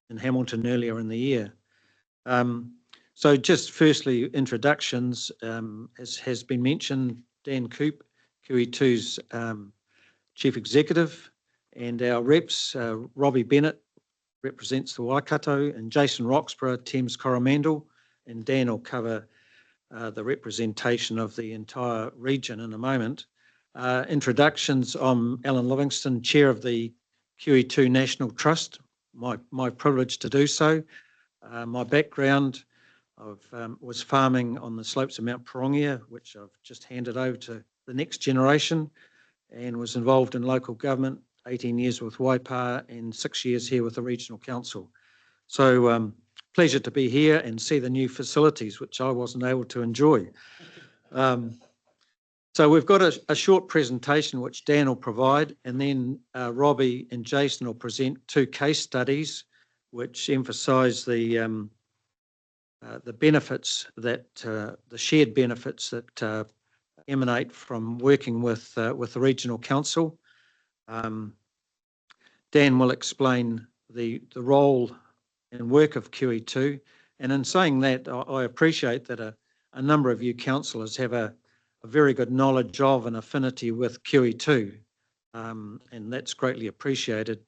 in Hamilton earlier in the year. So just firstly, introductions, as has been mentioned, Dan Coop, QE2's Chief Executive, and our reps, Robbie Bennett represents the Waikato, and Jason Roxburgh, Thames Coromandel, and Dan will cover the representation of the entire region in a moment. Introductions, I'm Alan Livingston, Chair of the QE2 National Trust, my privilege to do so. My background, was farming on the slopes of Mount Pirongia, which I've just handed over to the next generation, and was involved in local government, 18 years with Waipa and 6 years here with the Regional Council. So pleasure to be here and see the new facilities, which I wasn't able to enjoy. So we've got a short presentation which Dan will provide, and then Robbie and Jason will present 2 case studies which emphasise the benefits that the shared benefits that emanate from working with the Regional Council. Dan will explain the role and work of QE2, and in saying that, I appreciate that a number of you councillors have a very good knowledge of and affinity with QE2, and that's greatly appreciated.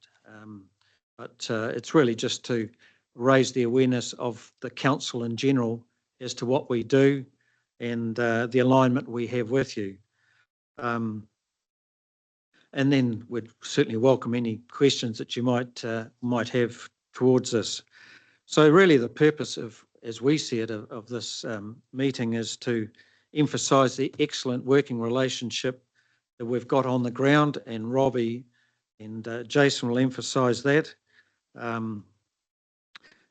But it's really just to raise the awareness of the council in general as to what we do and the alignment we have with you. And then we'd certainly welcome any questions that you might have towards us. So really the purpose of, as we see it, of this meeting is to emphasise the excellent working relationship that we've got on the ground, and Robbie and Jason will emphasise that,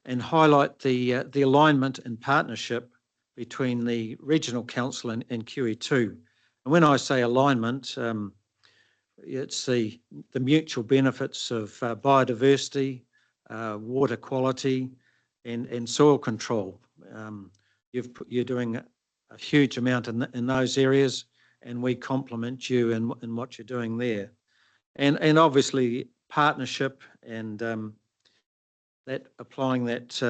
and highlight the alignment and partnership between the Regional Council and QE2. And when I say alignment, it's the mutual benefits of biodiversity, water quality, and soil control. You're doing a huge amount in those areas, and we complement you in what you're doing there. And obviously partnership and that applying that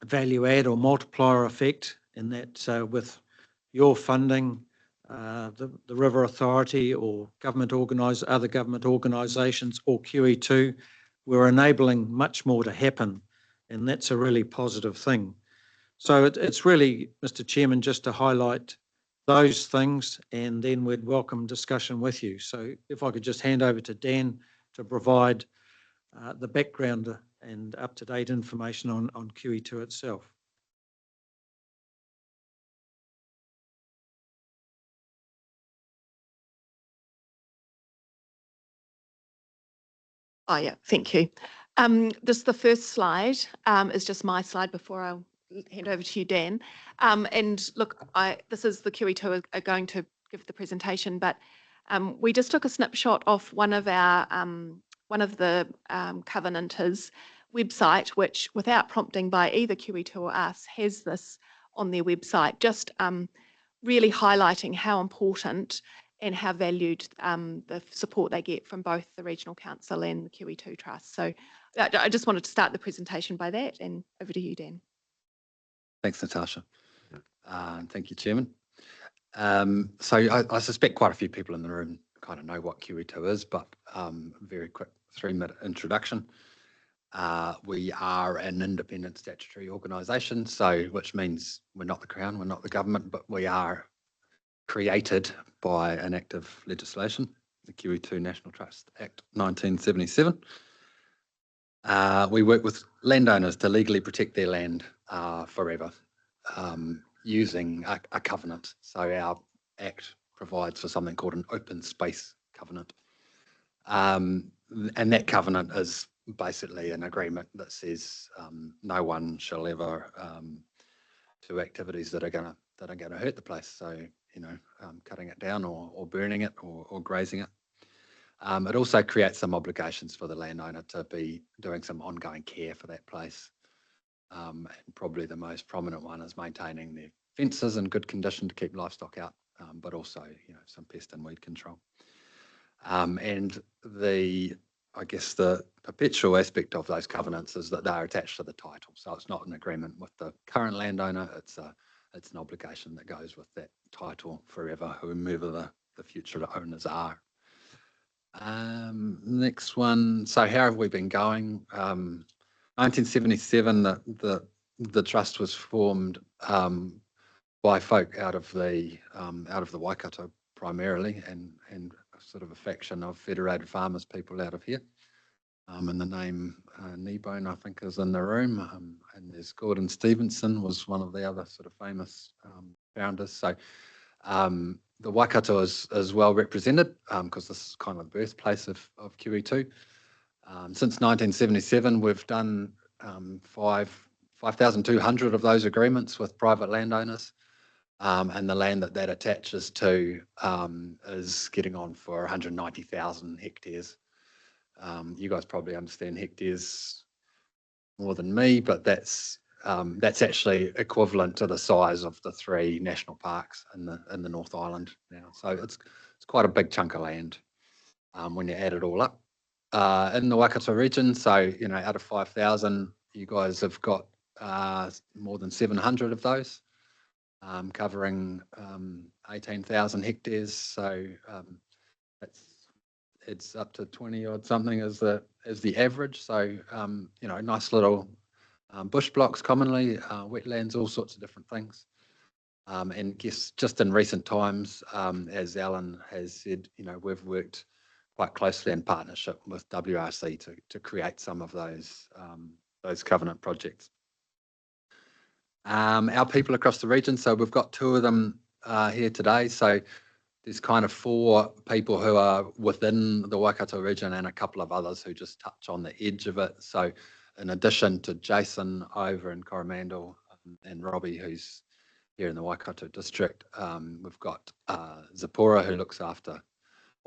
value add or multiplier effect, and that with your funding, the River Authority or other government organisations or QE2, we're enabling much more to happen, and that's a really positive thing. So it's really, Mr. Chairman, just to highlight those things, and then we'd welcome discussion with you. So if I could just hand over to Dan to provide the background and up-to-date information on QE2 itself. Oh, yeah, thank you. This the first slide is just my slide before I'll hand over to you, Dan. And look, this is the QE2 are going to give the presentation, but we just took a snapshot of one of the covenanters' website, which, without prompting by either QE2 or us, has this on their website, just really highlighting how important and how valued the support they get from both the Regional Council and the QE2 Trust. So I just wanted to start the presentation by that, and over to you, Dan. Thanks, Natasha. And thank you, Chairman. So I suspect quite a few people in the room kind of know what QE2 is, but very quick 3-minute introduction. We are an independent statutory organisation, so which means we're not the Crown, we're not the government, but we are created by an act of legislation, the QE2 National Trust Act 1977. We work with landowners to legally protect their land forever using a covenant. So our act provides for something called an open space covenant. And that covenant is basically an agreement that says no one shall ever do activities that are gonna hurt the place. So, you know, cutting it down or burning it or grazing it. It also creates some obligations for the landowner to be doing some ongoing care for that place. And probably the most prominent one is maintaining their fences in good condition to keep livestock out, but also, you know, some pest and weed control. And I guess the perpetual aspect of those covenants is that they're attached to the title. So it's not an agreement with the current landowner, it's an obligation that goes with that title forever, whomever the future owners are. Next one. So how have we been going? 1977, the trust was formed by folk out of the Waikato primarily, and sort of a faction of Federated Farmers people out of here. And the name Kneebone, I think, is in the room. And there's Gordon Stevenson was one of the other sort of famous founders. So the Waikato is well represented because this is kind of the birthplace of QE2. Since 1977, we've done 5,200 of those agreements with private landowners. And the land that attaches to is getting on for 190,000 hectares. You guys probably understand hectares more than me, but that's actually equivalent to the size of the 3 national parks in the North Island now. So it's quite a big chunk of land when you add it all up. In the Waikato region, so out of 5,000, you guys have got more than 700 of those, covering 18,000 hectares. So it's up to 20 odd something as the average. So nice little bush blocks commonly, wetlands, all sorts of different things. And guess just in recent times, as Alan has said, we've worked quite closely in partnership with WRC to create some of those covenant projects. Our people across the region, so we've got 2 of them here today. So there's kind of 4 people who are within the Waikato region and a couple of others who just touch on the edge of it. So in addition to Jason over in Coromandel and Robbie, who's here in the Waikato district, we've got Zipporah, who looks after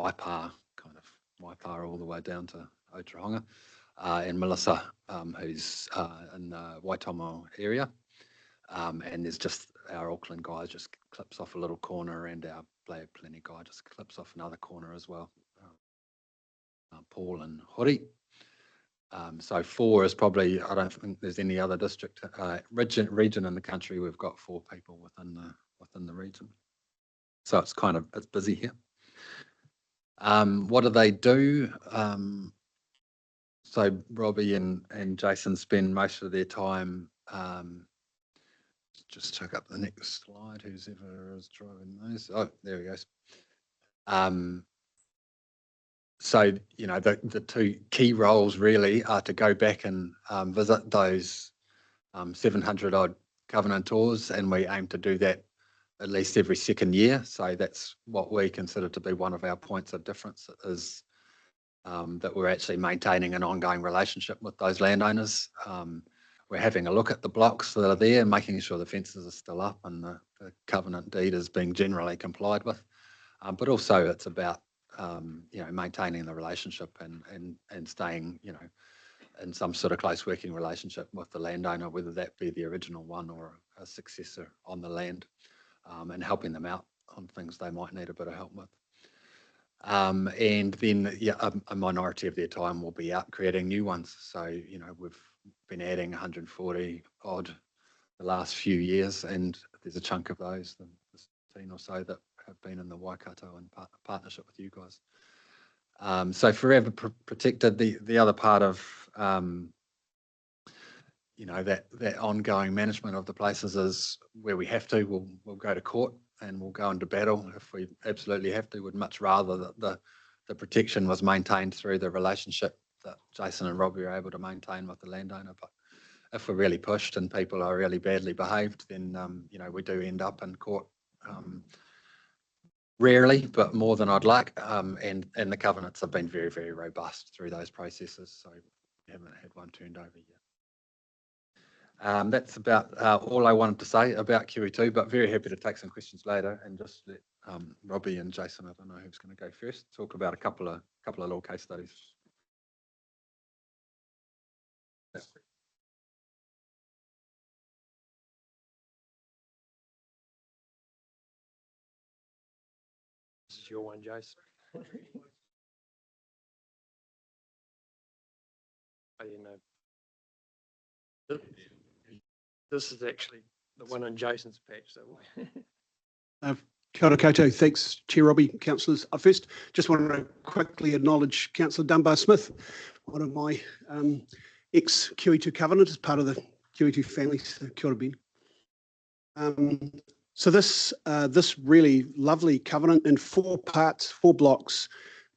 Waipa, kind of Waipa all the way down to Otahonga, and Melissa, who's in the Waitomo area. And there's just our Auckland guy just clips off a little corner, and our Blair Plenty guy just clips off another corner as well. Paul and Hori. So 4 is probably, I don't think there's any other district region in the country. We've got 4 people within the region. So it's busy here. What do they do? So Robbie and Jason spend most of their time. Just check up the next slide. Who's ever is driving those? Oh, there he goes. So the 2 key roles really are to go back and visit those 700 odd covenantors, and we aim to do that at least every 2nd year. So that's what we consider to be one of our points of difference, is that we're actually maintaining an ongoing relationship with those landowners. We're having a look at the blocks that are there, making sure the fences are still up and the covenant deed is being generally complied with. But also it's about maintaining the relationship and staying in some sort of close working relationship with the landowner, whether that be the original one or a successor on the land, and helping them out on things they might need a bit of help with. And then a minority of their time will be out creating new ones. So we've been adding 140 odd the last few years, and there's a chunk of those, the 15 or so, that have been in the Waikato in partnership with you guys. So forever protected. The other part of that ongoing management of the places is where we have to, we'll go to court and we'll go into battle if we absolutely have to. Would much rather that the protection was maintained through the relationship that Jason and Robbie are able to maintain with the landowner. But if we're really pushed and people are really badly behaved, then we do end up in court. Rarely, but more than I'd like. And the covenants have been very, very robust through those processes. So we haven't had one turned over yet. That's about all I wanted to say about QE2, but very happy to take some questions later, and just let Robbie and Jason, I don't know who's going to go first, talk about a couple of little case studies. This is your one, Jason. I didn't know. This is actually the one on Jason's patch. So Kia ora koutou. Thanks, Chair Robbie, councillors. I first just want to quickly acknowledge Councillor Dunbar Smith, one of my ex-QE2 covenant as part of the QE2 family. So kia ora, Ben. So this really lovely covenant in 4 parts, 4 blocks,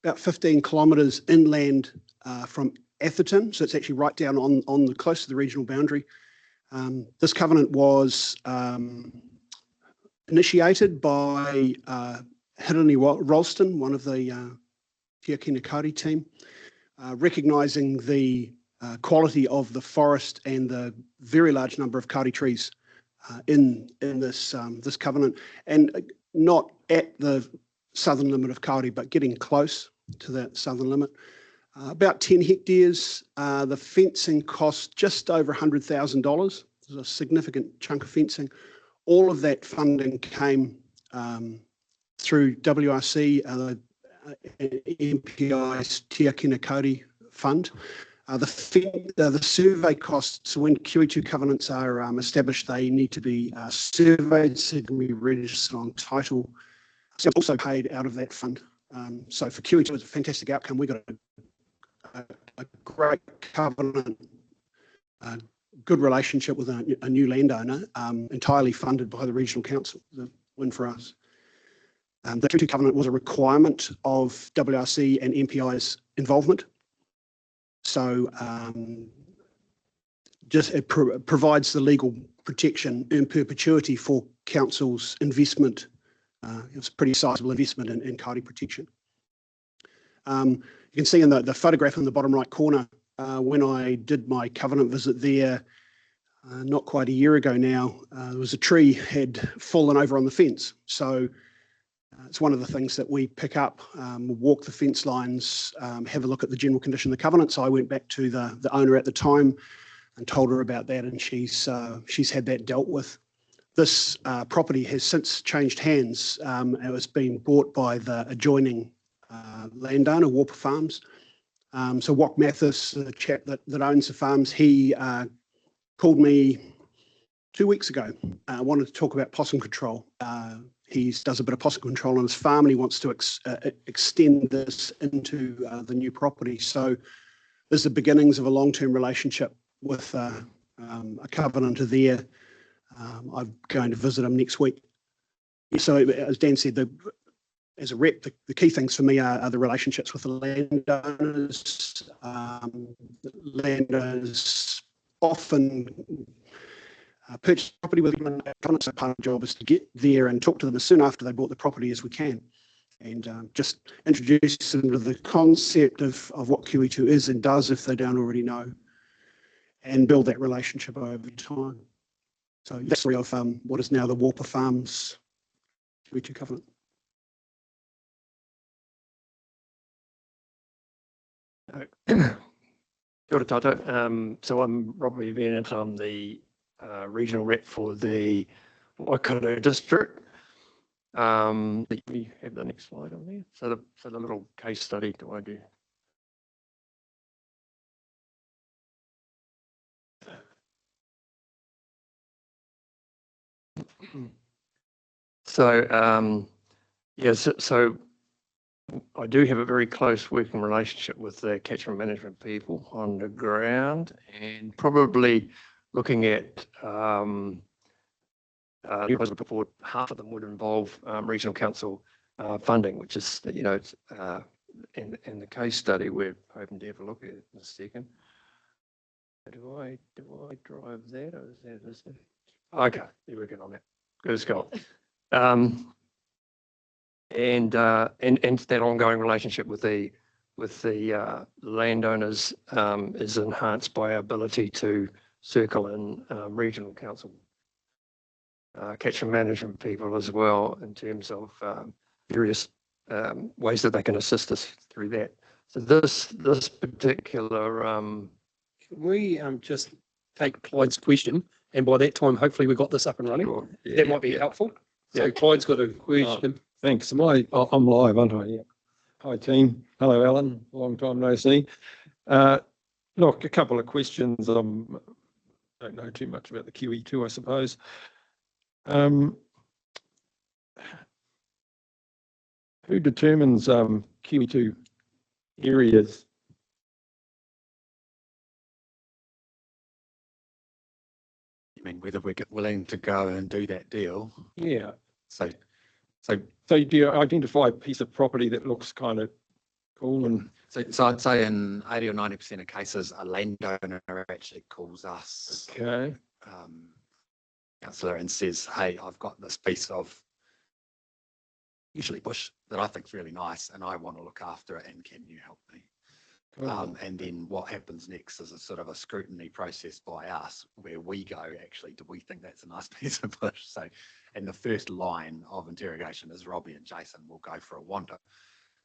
about 15 kilometres inland from Atherton. So it's actually right down on the close to the regional boundary. This covenant was initiated by Hirini Ralston, one of the Te Akina Kāori team, recognising the quality of the forest and the very large number of Kāori trees in this covenant, and not at the southern limit of Kāori, but getting close to that southern limit. About 10 hectares. The fencing cost just over $100,000. There's a significant chunk of fencing. All of that funding came through WRC, MPI's Te Akina Kāori Fund. The survey costs, when QE2 covenants are established, they need to be surveyed, so they can be registered on title. So also paid out of that fund. So for QE2, it was a fantastic outcome. We got a great covenant, good relationship with a new landowner, entirely funded by the regional council. The win for us. The QE2 covenant was a requirement of WRC and MPI's involvement. So it provides the legal protection in perpetuity for council's investment. It was a pretty sizable investment in Kāori protection. You can see in the photograph in the bottom right corner, when I did my covenant visit there, not quite a year ago now, there was a tree had fallen over on the fence. So it's one of the things that we pick up, walk the fence lines, have a look at the general condition of the covenant. So I went back to the owner at the time and told her about that, and she's had that dealt with. This property has since changed hands. It was being bought by the adjoining landowner, Warper Farms. So Wok Mathis, the chap that owns the farms, he called me 2 weeks ago, wanted to talk about possum control. He does a bit of possum control on his farm, and he wants to extend this into the new property. So there's the beginnings of a long-term relationship with a covenanter there. I'm going to visit him next week. So as Dan said, as a rep, the key things for me are the relationships with the landowners. Landowners often purchase property with covenants. So part of the job is to get there and talk to them as soon after they bought the property as we can, and just introduce them to the concept of what QE2 is and does if they don't already know, and build that relationship over time. So that's the story of what is now the Warper Farms QE2 covenant. Kia ora tātou. So I'm Robbie Bennett. I'm the regional rep for the Waikato district. We have the next slide on there. So the little case study, do I do? So yes, so I do have a very close working relationship with the catchment management people on the ground, and probably looking at before half of them would involve regional council funding, which is, you know, it's, in the case study we're hoping to have a look at in a second. Do I drive that, or is that? Okay, you're working on that. Good as gold. And that ongoing relationship with the landowners is enhanced by our ability to circle in regional council catchment management people as well, in terms of various ways that they can assist us through that. So this particular Can we just take Clyde's question, and by that time, hopefully we've got this up and running. Sure. That might be helpful. So Clyde's got a question. Thanks. I'm live, aren't I? Yeah. Hi, team. Hello, Alan. Long time no see. Look, a couple of questions. Don't know too much about the QE2, I suppose. who determines QE2 areas? You mean whether we're willing to go and do that deal? Yeah. So So do you identify a piece of property that looks kind of cool and? So I'd say in 80 or 90% of cases, a landowner actually calls us, Okay. councillor, and says, hey, I've got this piece of usually bush that I think is really nice and I want to look after it, and can you help me? And then what happens next is a sort of a scrutiny process by us where we go, actually, do we think that's a nice piece of bush? So, and the first line of interrogation is Robbie and Jason will go for a wander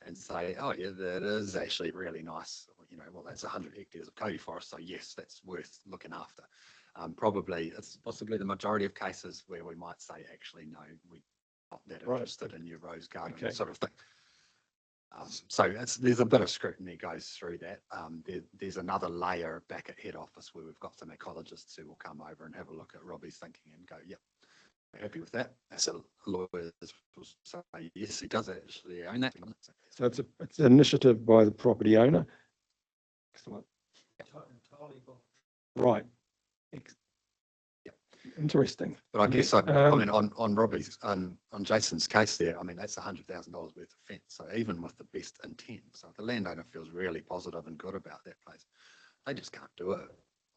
and say, oh yeah, that is actually really nice. You know, well, that's 100 hectares of Cody forest, so yes, that's worth looking after. Probably, it's possibly the majority of cases where we might say, actually, no, we're not that interested in your rose garden sort of thing. So there's a bit of scrutiny goes through that. There's another layer back at head office where we've got some ecologists who will come over and have a look at Robbie's thinking and go, yep, happy with that. So lawyers will say, yes, he does actually own that. So it's an initiative by the property owner. Excellent. Right. Interesting. But I guess I mean on Robbie's on Jason's case there, I mean that's $100,000 worth of fence. So even with the best intent, so if the landowner feels really positive and good about that place, they just can't do it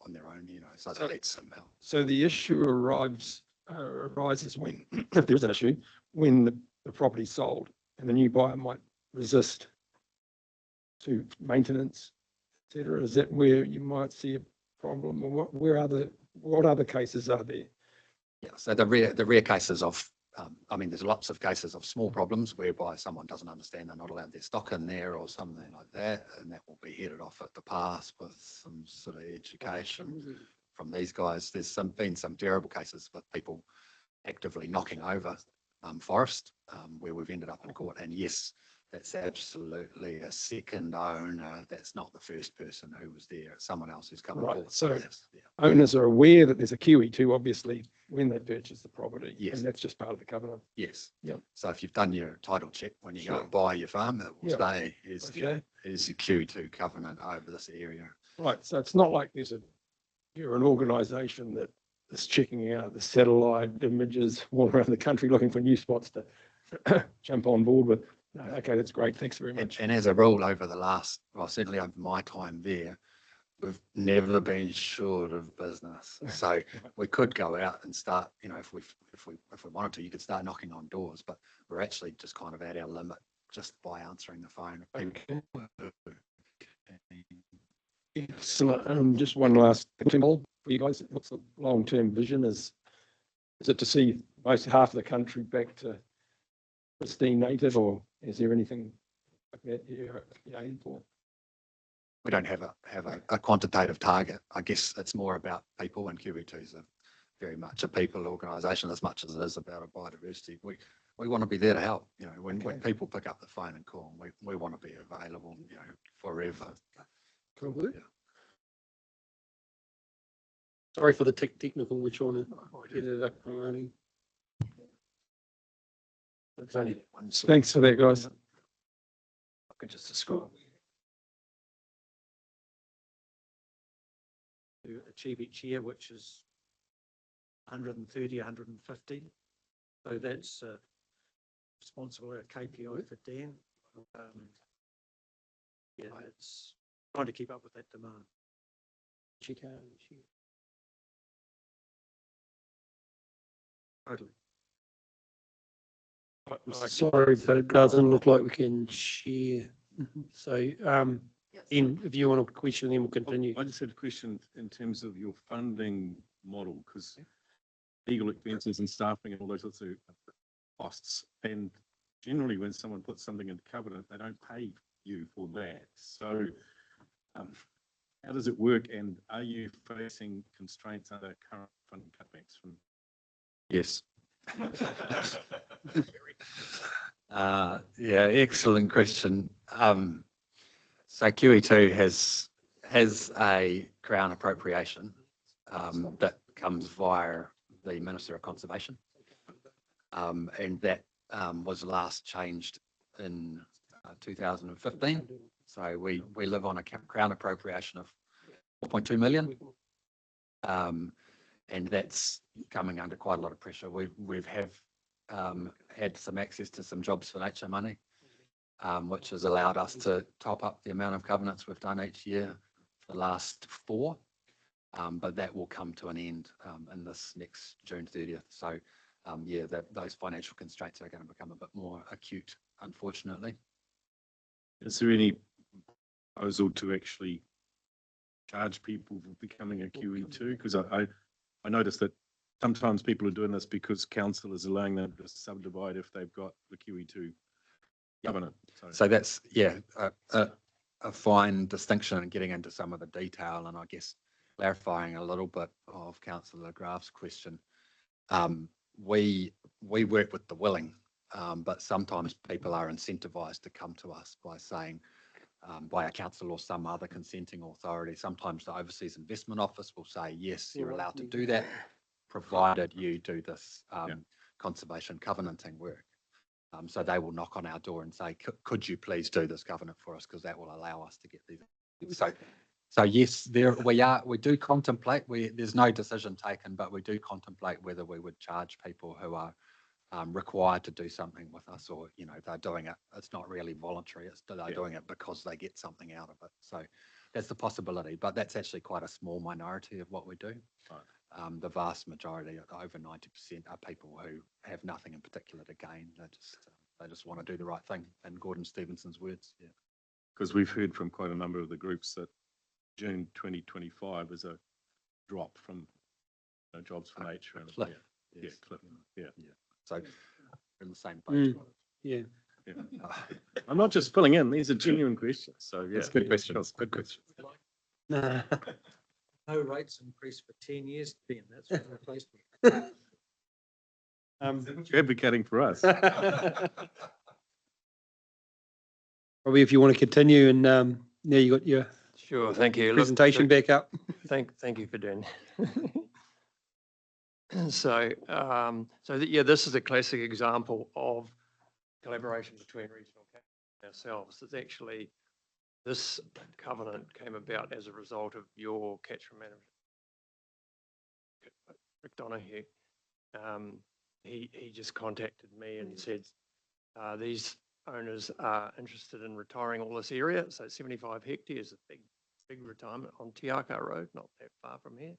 on their own, you know. So they need some help. So the issue arises when, if there's an issue, when the property's sold and the new buyer might resist to maintenance, etc. Is that where you might see a problem, or what other cases are there? Yeah, so the rare cases of, I mean, there's lots of cases of small problems whereby someone doesn't understand they're not allowed their stock in there or something like that, and that will be headed off at the pass with some sort of education from these guys. There's been some terrible cases with people actively knocking over forest where we've ended up in court, and yes, that's absolutely a second owner. That's not the first person who was there. It's someone else who's come forward. So owners are aware that there's a QE2, obviously, when they purchase the property. Yes. And that's just part of the covenant. Yes. Yeah. So if you've done your title check when you go and buy your farm, it will say is the QE2 covenant over this area. Right. So it's not like you're an organisation that is checking out the satellite images all around the country looking for new spots to jump on board with. No, okay, that's great. Thanks very much. And as a rule over the last, well, certainly over my time there, we've never been short of business. So we could go out and start, you know, if we wanted to, you could start knocking on doors, but we're actually just kind of at our limit just by answering the phone. Okay. Excellent. Just one last thing for you guys. What's the long-term vision? Is it to see most half of the country back to pristine native, or is there anything like that you're aiming for? We don't have a quantitative target. I guess it's more about people, and QE2 is very much a people organisation as much as it is about a biodiversity. We want to be there to help. You know, when people pick up the phone and call, we want to be available, you know, forever. Cool. Yeah. Sorry for the technical, we're trying to get it up and running. Thanks for that, guys. I can just describe. To achieve each year, which is 130, 150. So that's responsible a KPI for Dan. Yeah, it's trying to keep up with that demand. Totally. Sorry, but it doesn't look like we can share. So, Ian, if you want a question, then we'll continue. I just had a question in terms of your funding model, because legal expenses and staffing and all those sorts of costs. And generally, when someone puts something in the covenant, they don't pay you for that. So, how does it work? And are you facing constraints under current funding cutbacks from? Yes. Yeah, excellent question. So QE2 has a Crown appropriation that comes via the Minister of Conservation, and that was last changed in 2015. So we live on a Crown appropriation of 4.2 million. And that's coming under quite a lot of pressure. We've had some access to some jobs for nature money, which has allowed us to top up the amount of covenants we've done each year for the last 4. But that will come to an end in this next June 30th. So yeah, those financial constraints are going to become a bit more acute, unfortunately. Is there any proposal to actually charge people for becoming a QE2? Because I noticed that sometimes people are doing this because council is allowing them to subdivide if they've got the QE2 covenant. So that's, yeah, a fine distinction and getting into some of the detail, and I guess clarifying a little bit of Councillor Graf's question. We work with the willing, but sometimes people are incentivised to come to us by saying, by a council or some other consenting authority. Sometimes the Overseas Investment Office will say, yes, you're allowed to do that, provided you do this conservation covenanting work. So they will knock on our door and say, could you please do this covenant for us, because that will allow us to get these. So yes, we do contemplate, there's no decision taken, but we do contemplate whether we would charge people who are required to do something with us, or, you know, they're doing it, it's not really voluntary, they're doing it because they get something out of it. So that's the possibility, but that's actually quite a small minority of what we do. Right. The vast majority, over 90%, are people who have nothing in particular to gain. They just want to do the right thing, in Gordon Stevenson's words. Yeah. Because we've heard from quite a number of the groups that June 2025 is a drop from jobs for nature. And cliff. Yeah, yes. Cliff. Yeah. So we're in the same boat. Yeah. I'm not just filling in, these are genuine questions. So yeah. That's good questions. Good questions. No rates increased for 10 years, Ben, that's what replaced You're advocating for us. Probably if you want to continue, and now you got your Sure, thank you. presentation back up. Thank you for doing that. So, yeah, this is a classic example of collaboration between regional councils and ourselves. It's actually, this covenant came about as a result of your catchment manager, Rick Donahue. He just contacted me and said, these owners are interested in retiring all this area. So 75 hectares, a big retirement on Te Aka Road, not that far from here.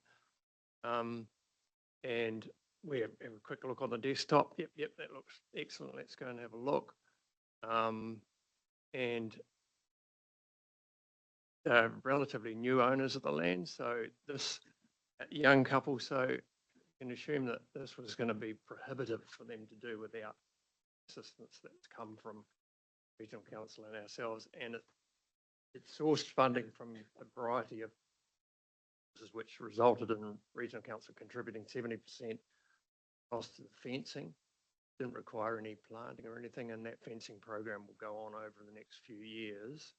And we have a quick look on the desktop. Yep, that looks excellent. Let's go and have a look. And relatively new owners of the land. So this young couple, so you can assume that this was going to be prohibitive for them to do without assistance that's come from regional council and ourselves. And it sourced funding from a variety of sources, which resulted in regional council contributing 70% cost of the fencing. Didn't require any planting or anything, and that fencing program will go on over the next few years.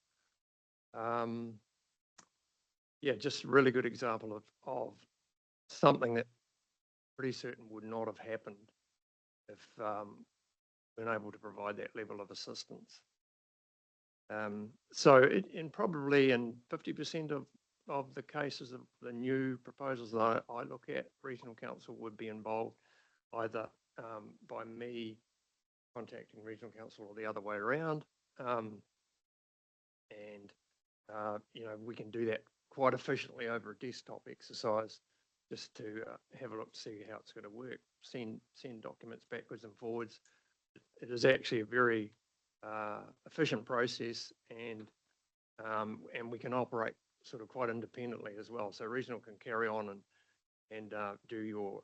Yeah, just a really good example of something that pretty certain would not have happened if we're able to provide that level of assistance. So probably in 50% of the cases of the new proposals that I look at, regional council would be involved either by me contacting regional council or the other way around. You know, we can do that quite efficiently over a desktop exercise, just to have a look to see how it's going to work, send documents backwards and forwards. It is actually a very efficient process, and we can operate sort of quite independently as well. So regional can carry on and do your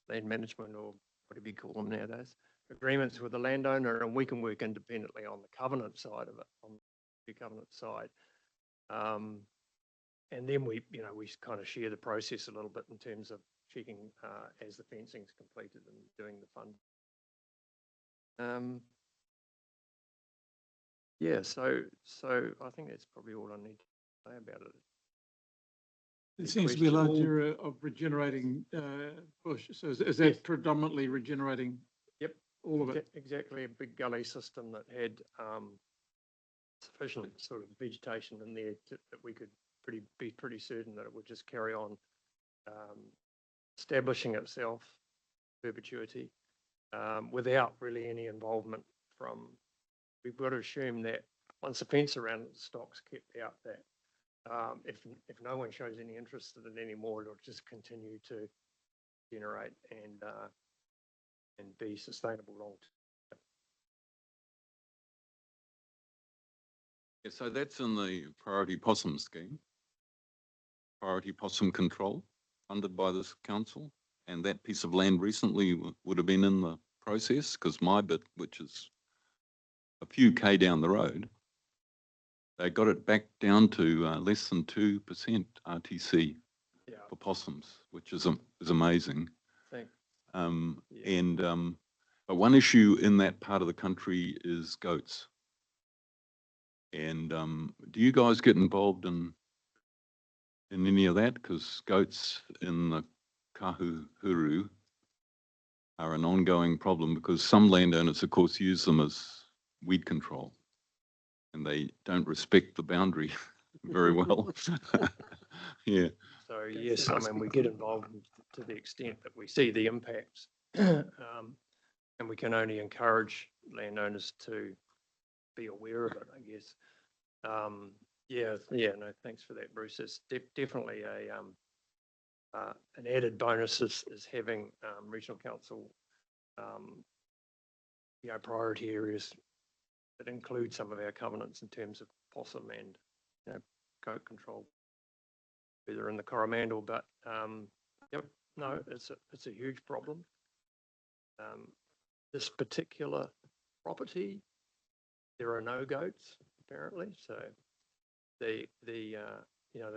land management, or whatever you call them nowadays, agreements with the landowner, and we can work independently on the covenant side of it, on the covenant side. And then we kind of share the process a little bit in terms of checking as the fencing's completed and doing the fund. Yeah, so I think that's probably all I need to say about it. There seems to be a large area of regenerating bush. So is that predominantly regenerating? Yep. all of it. Exactly, a big gully system that had sufficient sort of vegetation in there that we could be pretty certain that it would just carry on establishing itself, perpetuity, without really any involvement from, we've got to assume that once the fence around the stock's kept out, that if no one shows any interest in it anymore, it'll just continue to generate and be sustainable long term. Yeah, so that's in the priority possum scheme, priority possum control funded by this council. And that piece of land recently would have been in the process, because my bit, which is a few K down the road, they got it back down to less than 2% RTC for possums, which is amazing. Thanks. But one issue in that part of the country is goats. And do you guys get involved in any of that? Because goats in the Kahuru are an ongoing problem, because some landowners, of course, use them as weed control, and they don't respect the boundary very well. Yeah. So yes, I mean, we get involved to the extent that we see the impacts, and we can only encourage landowners to be aware of it, I guess. No, thanks for that, Bruce. It's definitely an added bonus is having regional council, priority areas that include some of our covenants in terms of possum and goat control, either in the Coromandel, but no, it's a huge problem. This particular property, there are no goats apparently, so the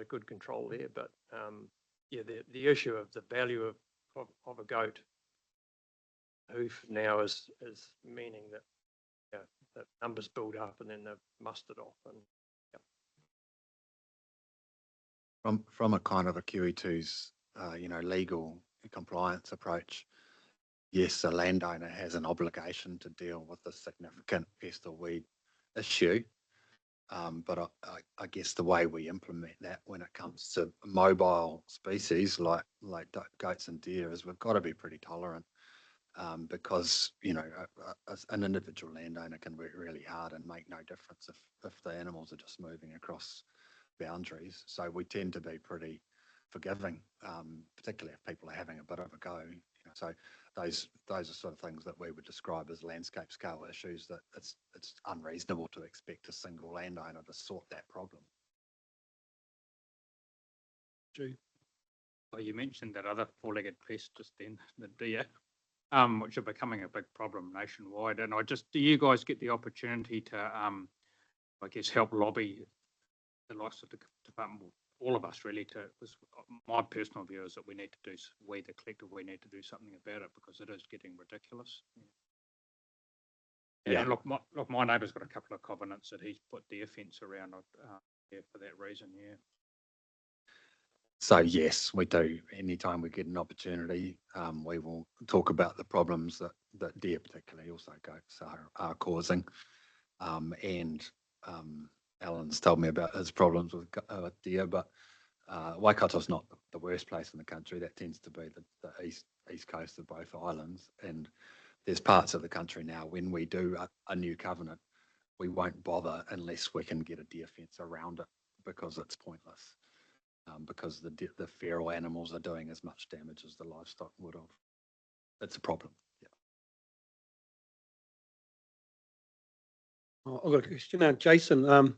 good control there, but the issue of the value of a goat hoof now is meaning that that numbers build up and then they're mustered off. And From a kind of a QE2's legal compliance approach, yes, a landowner has an obligation to deal with a significant pest or weed issue. But I guess the way we implement that when it comes to mobile species like goats and deer is we've got to be pretty tolerant, because an individual landowner can work really hard and make no difference if the animals are just moving across boundaries. So we tend to be pretty forgiving, particularly if people are having a bit of a go. So those are sort of things that we would describe as landscape scale issues that it's unreasonable to expect a single landowner to sort that problem. Drew. Well, you mentioned that other four-legged pest just then, the deer, which are becoming a big problem nationwide. And do you guys get the opportunity to, I guess, help lobby the likes of the department, all of us really, because my personal view is that we need to we the collective, we need to do something about it because it is getting ridiculous. Yeah. And look, my neighbour's got a couple of covenants that he's put deer fence around for that reason, yeah. So yes, we do. Anytime we get an opportunity, we will talk about the problems that deer, particularly also goats, are causing. Alan's told me about his problems with deer, but Waikato's not the worst place in the country. That tends to be the east coast of both islands. And there's parts of the country now when we do a new covenant, we won't bother unless we can get a deer fence around it because it's pointless. Because the feral animals are doing as much damage as the livestock would have. It's a problem. Yeah. I've got a question now, Jason.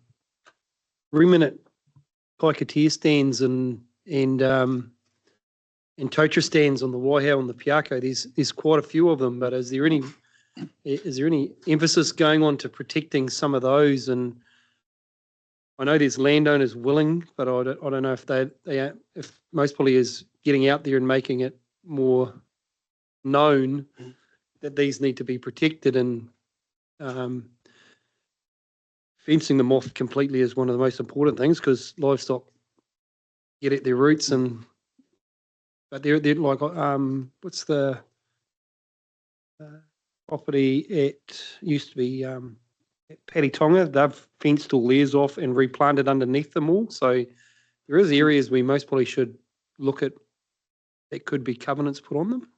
Ruminant Kaikatea stands and Totra stands on the Waihao and the Piako. There's quite a few of them, but is there any emphasis going on to protecting some of those? And I know there's landowners willing, but I don't know if most probably is getting out there and making it more known that these need to be protected, and fencing them off completely is one of the most important things because livestock get at their roots, but they're like what's the property used to be at Paddy Tonga. They've fenced all theirs off and replanted underneath them all. So there is areas we most probably should look at that could be covenants put on them.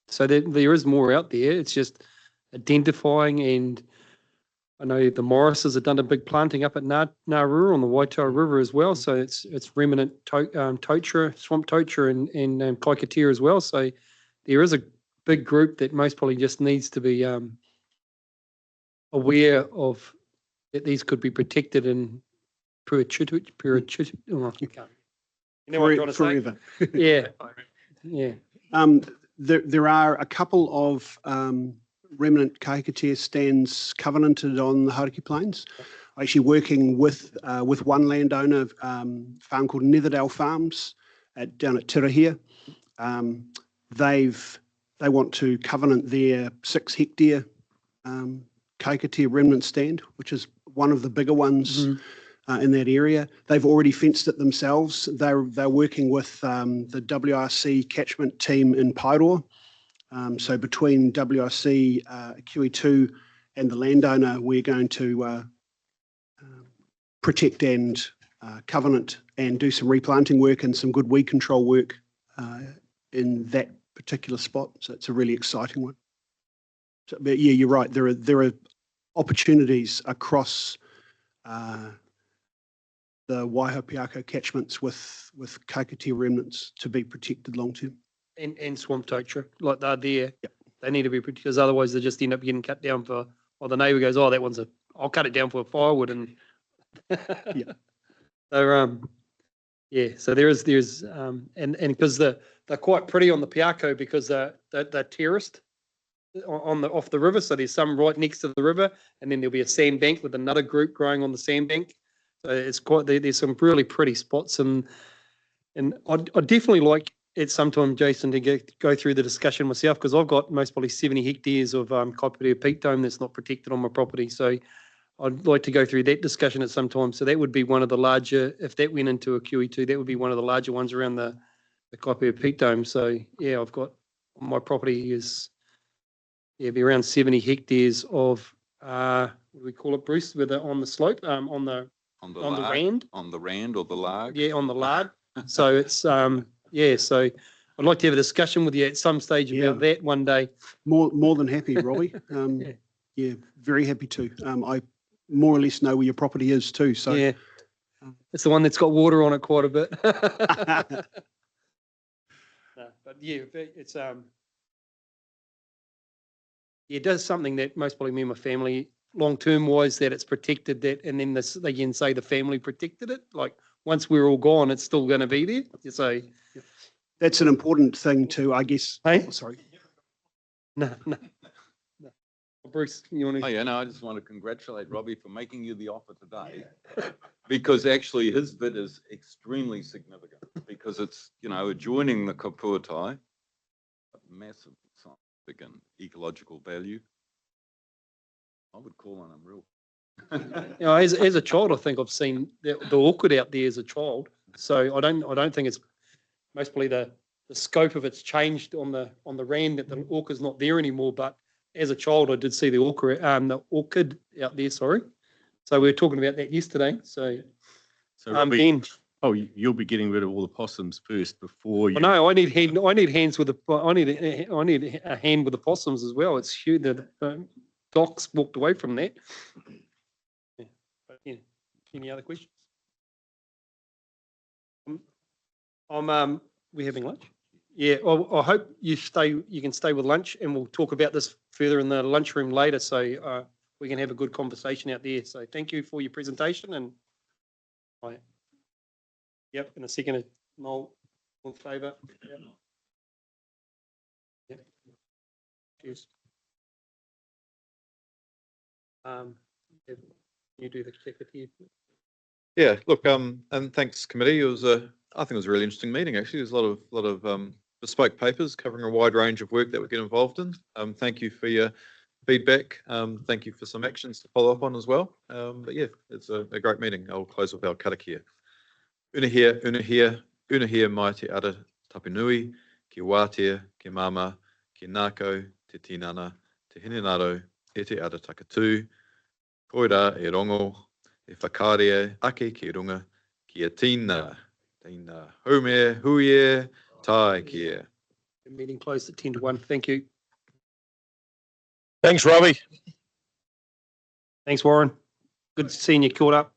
So there is more out there. It's just identifying, and I know the Morrises have done a big planting up at Nauru on the Waitoa River as well. So it's remnant totara, swamp totara and Kahika as well. So there is a big group that most probably just needs to be aware of that these could be protected in perpetuity. Oh, you can't. You know what I'm trying to Forever. say? Yeah. Yeah. There are a couple of remnant Kahika stands covenanted on the Hauraki Plains. Actually working with one landowner, farm called Netherdale Farms down at Tirahia. They want to covenant their 6 hectare Kahika remnant stand, which is one of the bigger ones in that area. They've already fenced it themselves. They're working with the WRC Catchment team in Paeroa. So between WRC, QE2 and the landowner, we're going to protect and covenant and do some replanting work and some good weed control work in that particular spot. So it's a really exciting one. So, but yeah, you're right. There are opportunities across the Waiho-Piako catchments with Kahika remnants to be protected long term. And swamp totara, like they're there. Yep. They need to be protected, because otherwise they just end up getting cut down for, or the neighbour goes, oh, that one's I'll cut it down for firewood. And yeah. So yeah, so there's and because they're quite pretty on the Piako, because they're terraced off the river. So there's some right next to the river, and then there'll be a sandbank with another group growing on the sandbank. So it's quite, there's some really pretty spots, and I definitely like it sometime, Jason, to go through the discussion myself, because I've got most probably 70 hectares of Kaipere peak dome that's not protected on my property. So I'd like to go through that discussion at some time. So that would be one of the larger, if that went into a QE2, that would be one of the larger ones around the Kaipere peak dome. So yeah, I've got, my property is, yeah, be around 70 hectares of, what do we call it, Bruce, with it on the slope, on the rand. On the rand or the larg? Yeah, on the lard. So it's, yeah, so I'd like to have a discussion with you at some stage about that one day. More than happy, Robbie. Yeah, very happy to. I more or less know where your property is too. So yeah, it's the one that's got water on it quite a bit. No, but yeah, it's yeah, it does something that most probably me and my family, long term wise, that it's protected, that, and then this, they can say the family protected it. Like once we're all gone, it's still going to be there. So that's an important thing to, I guess. Hey, oh, sorry. No. Bruce, you want to? Oh yeah, no, I just want to congratulate Robbie for making you the offer today, because actually his bid is extremely significant, because it's, you know, adjoining the Kapuatai, massive significant ecological value. I would call on him real. You know, as a child, I think I've seen the orchid out there as a child. So I don't think it's, most probably the scope of it's changed on the rand, that the orchid's not there anymore. But as a child, I did see the orchid out there. Sorry. So we were talking about that yesterday. So Robbie, Ben. Oh, you'll be getting rid of all the possums first before you. Well, no, I need hands with the. I need a hand with the possums as well. It's huge. The Doc's walked away from that. Yeah. But, yeah. Any other questions? We having lunch? Yeah. I hope you can stay with lunch, and we'll talk about this further in the lunchroom later, so we can have a good conversation out there. So thank you for your presentation, and yep, in a second, Noel, all in favour? Yep. Yep. Cheers. You do the secretary. Yeah, look, and thanks committee. It was I think it was a really interesting meeting actually. There's a lot of bespoke papers covering a wide range of work that we get involved in. Thank you for your feedback. Thank you for some actions to follow up on as well. But yeah, it's a great meeting. I'll close with our karakia. Unahia mai te ara tapinui, ki wātea, ki mama, ki nākau, te tinana, te te hinenaro, e te arataka tū, koira e rongo, e whakaarea ake ki runga, kia tīna, tīna haume, huie, tai kia. Meeting closed at 10 to 1. Thank you. Thanks, Robbie. Thanks, Warren. Good seeing you caught up.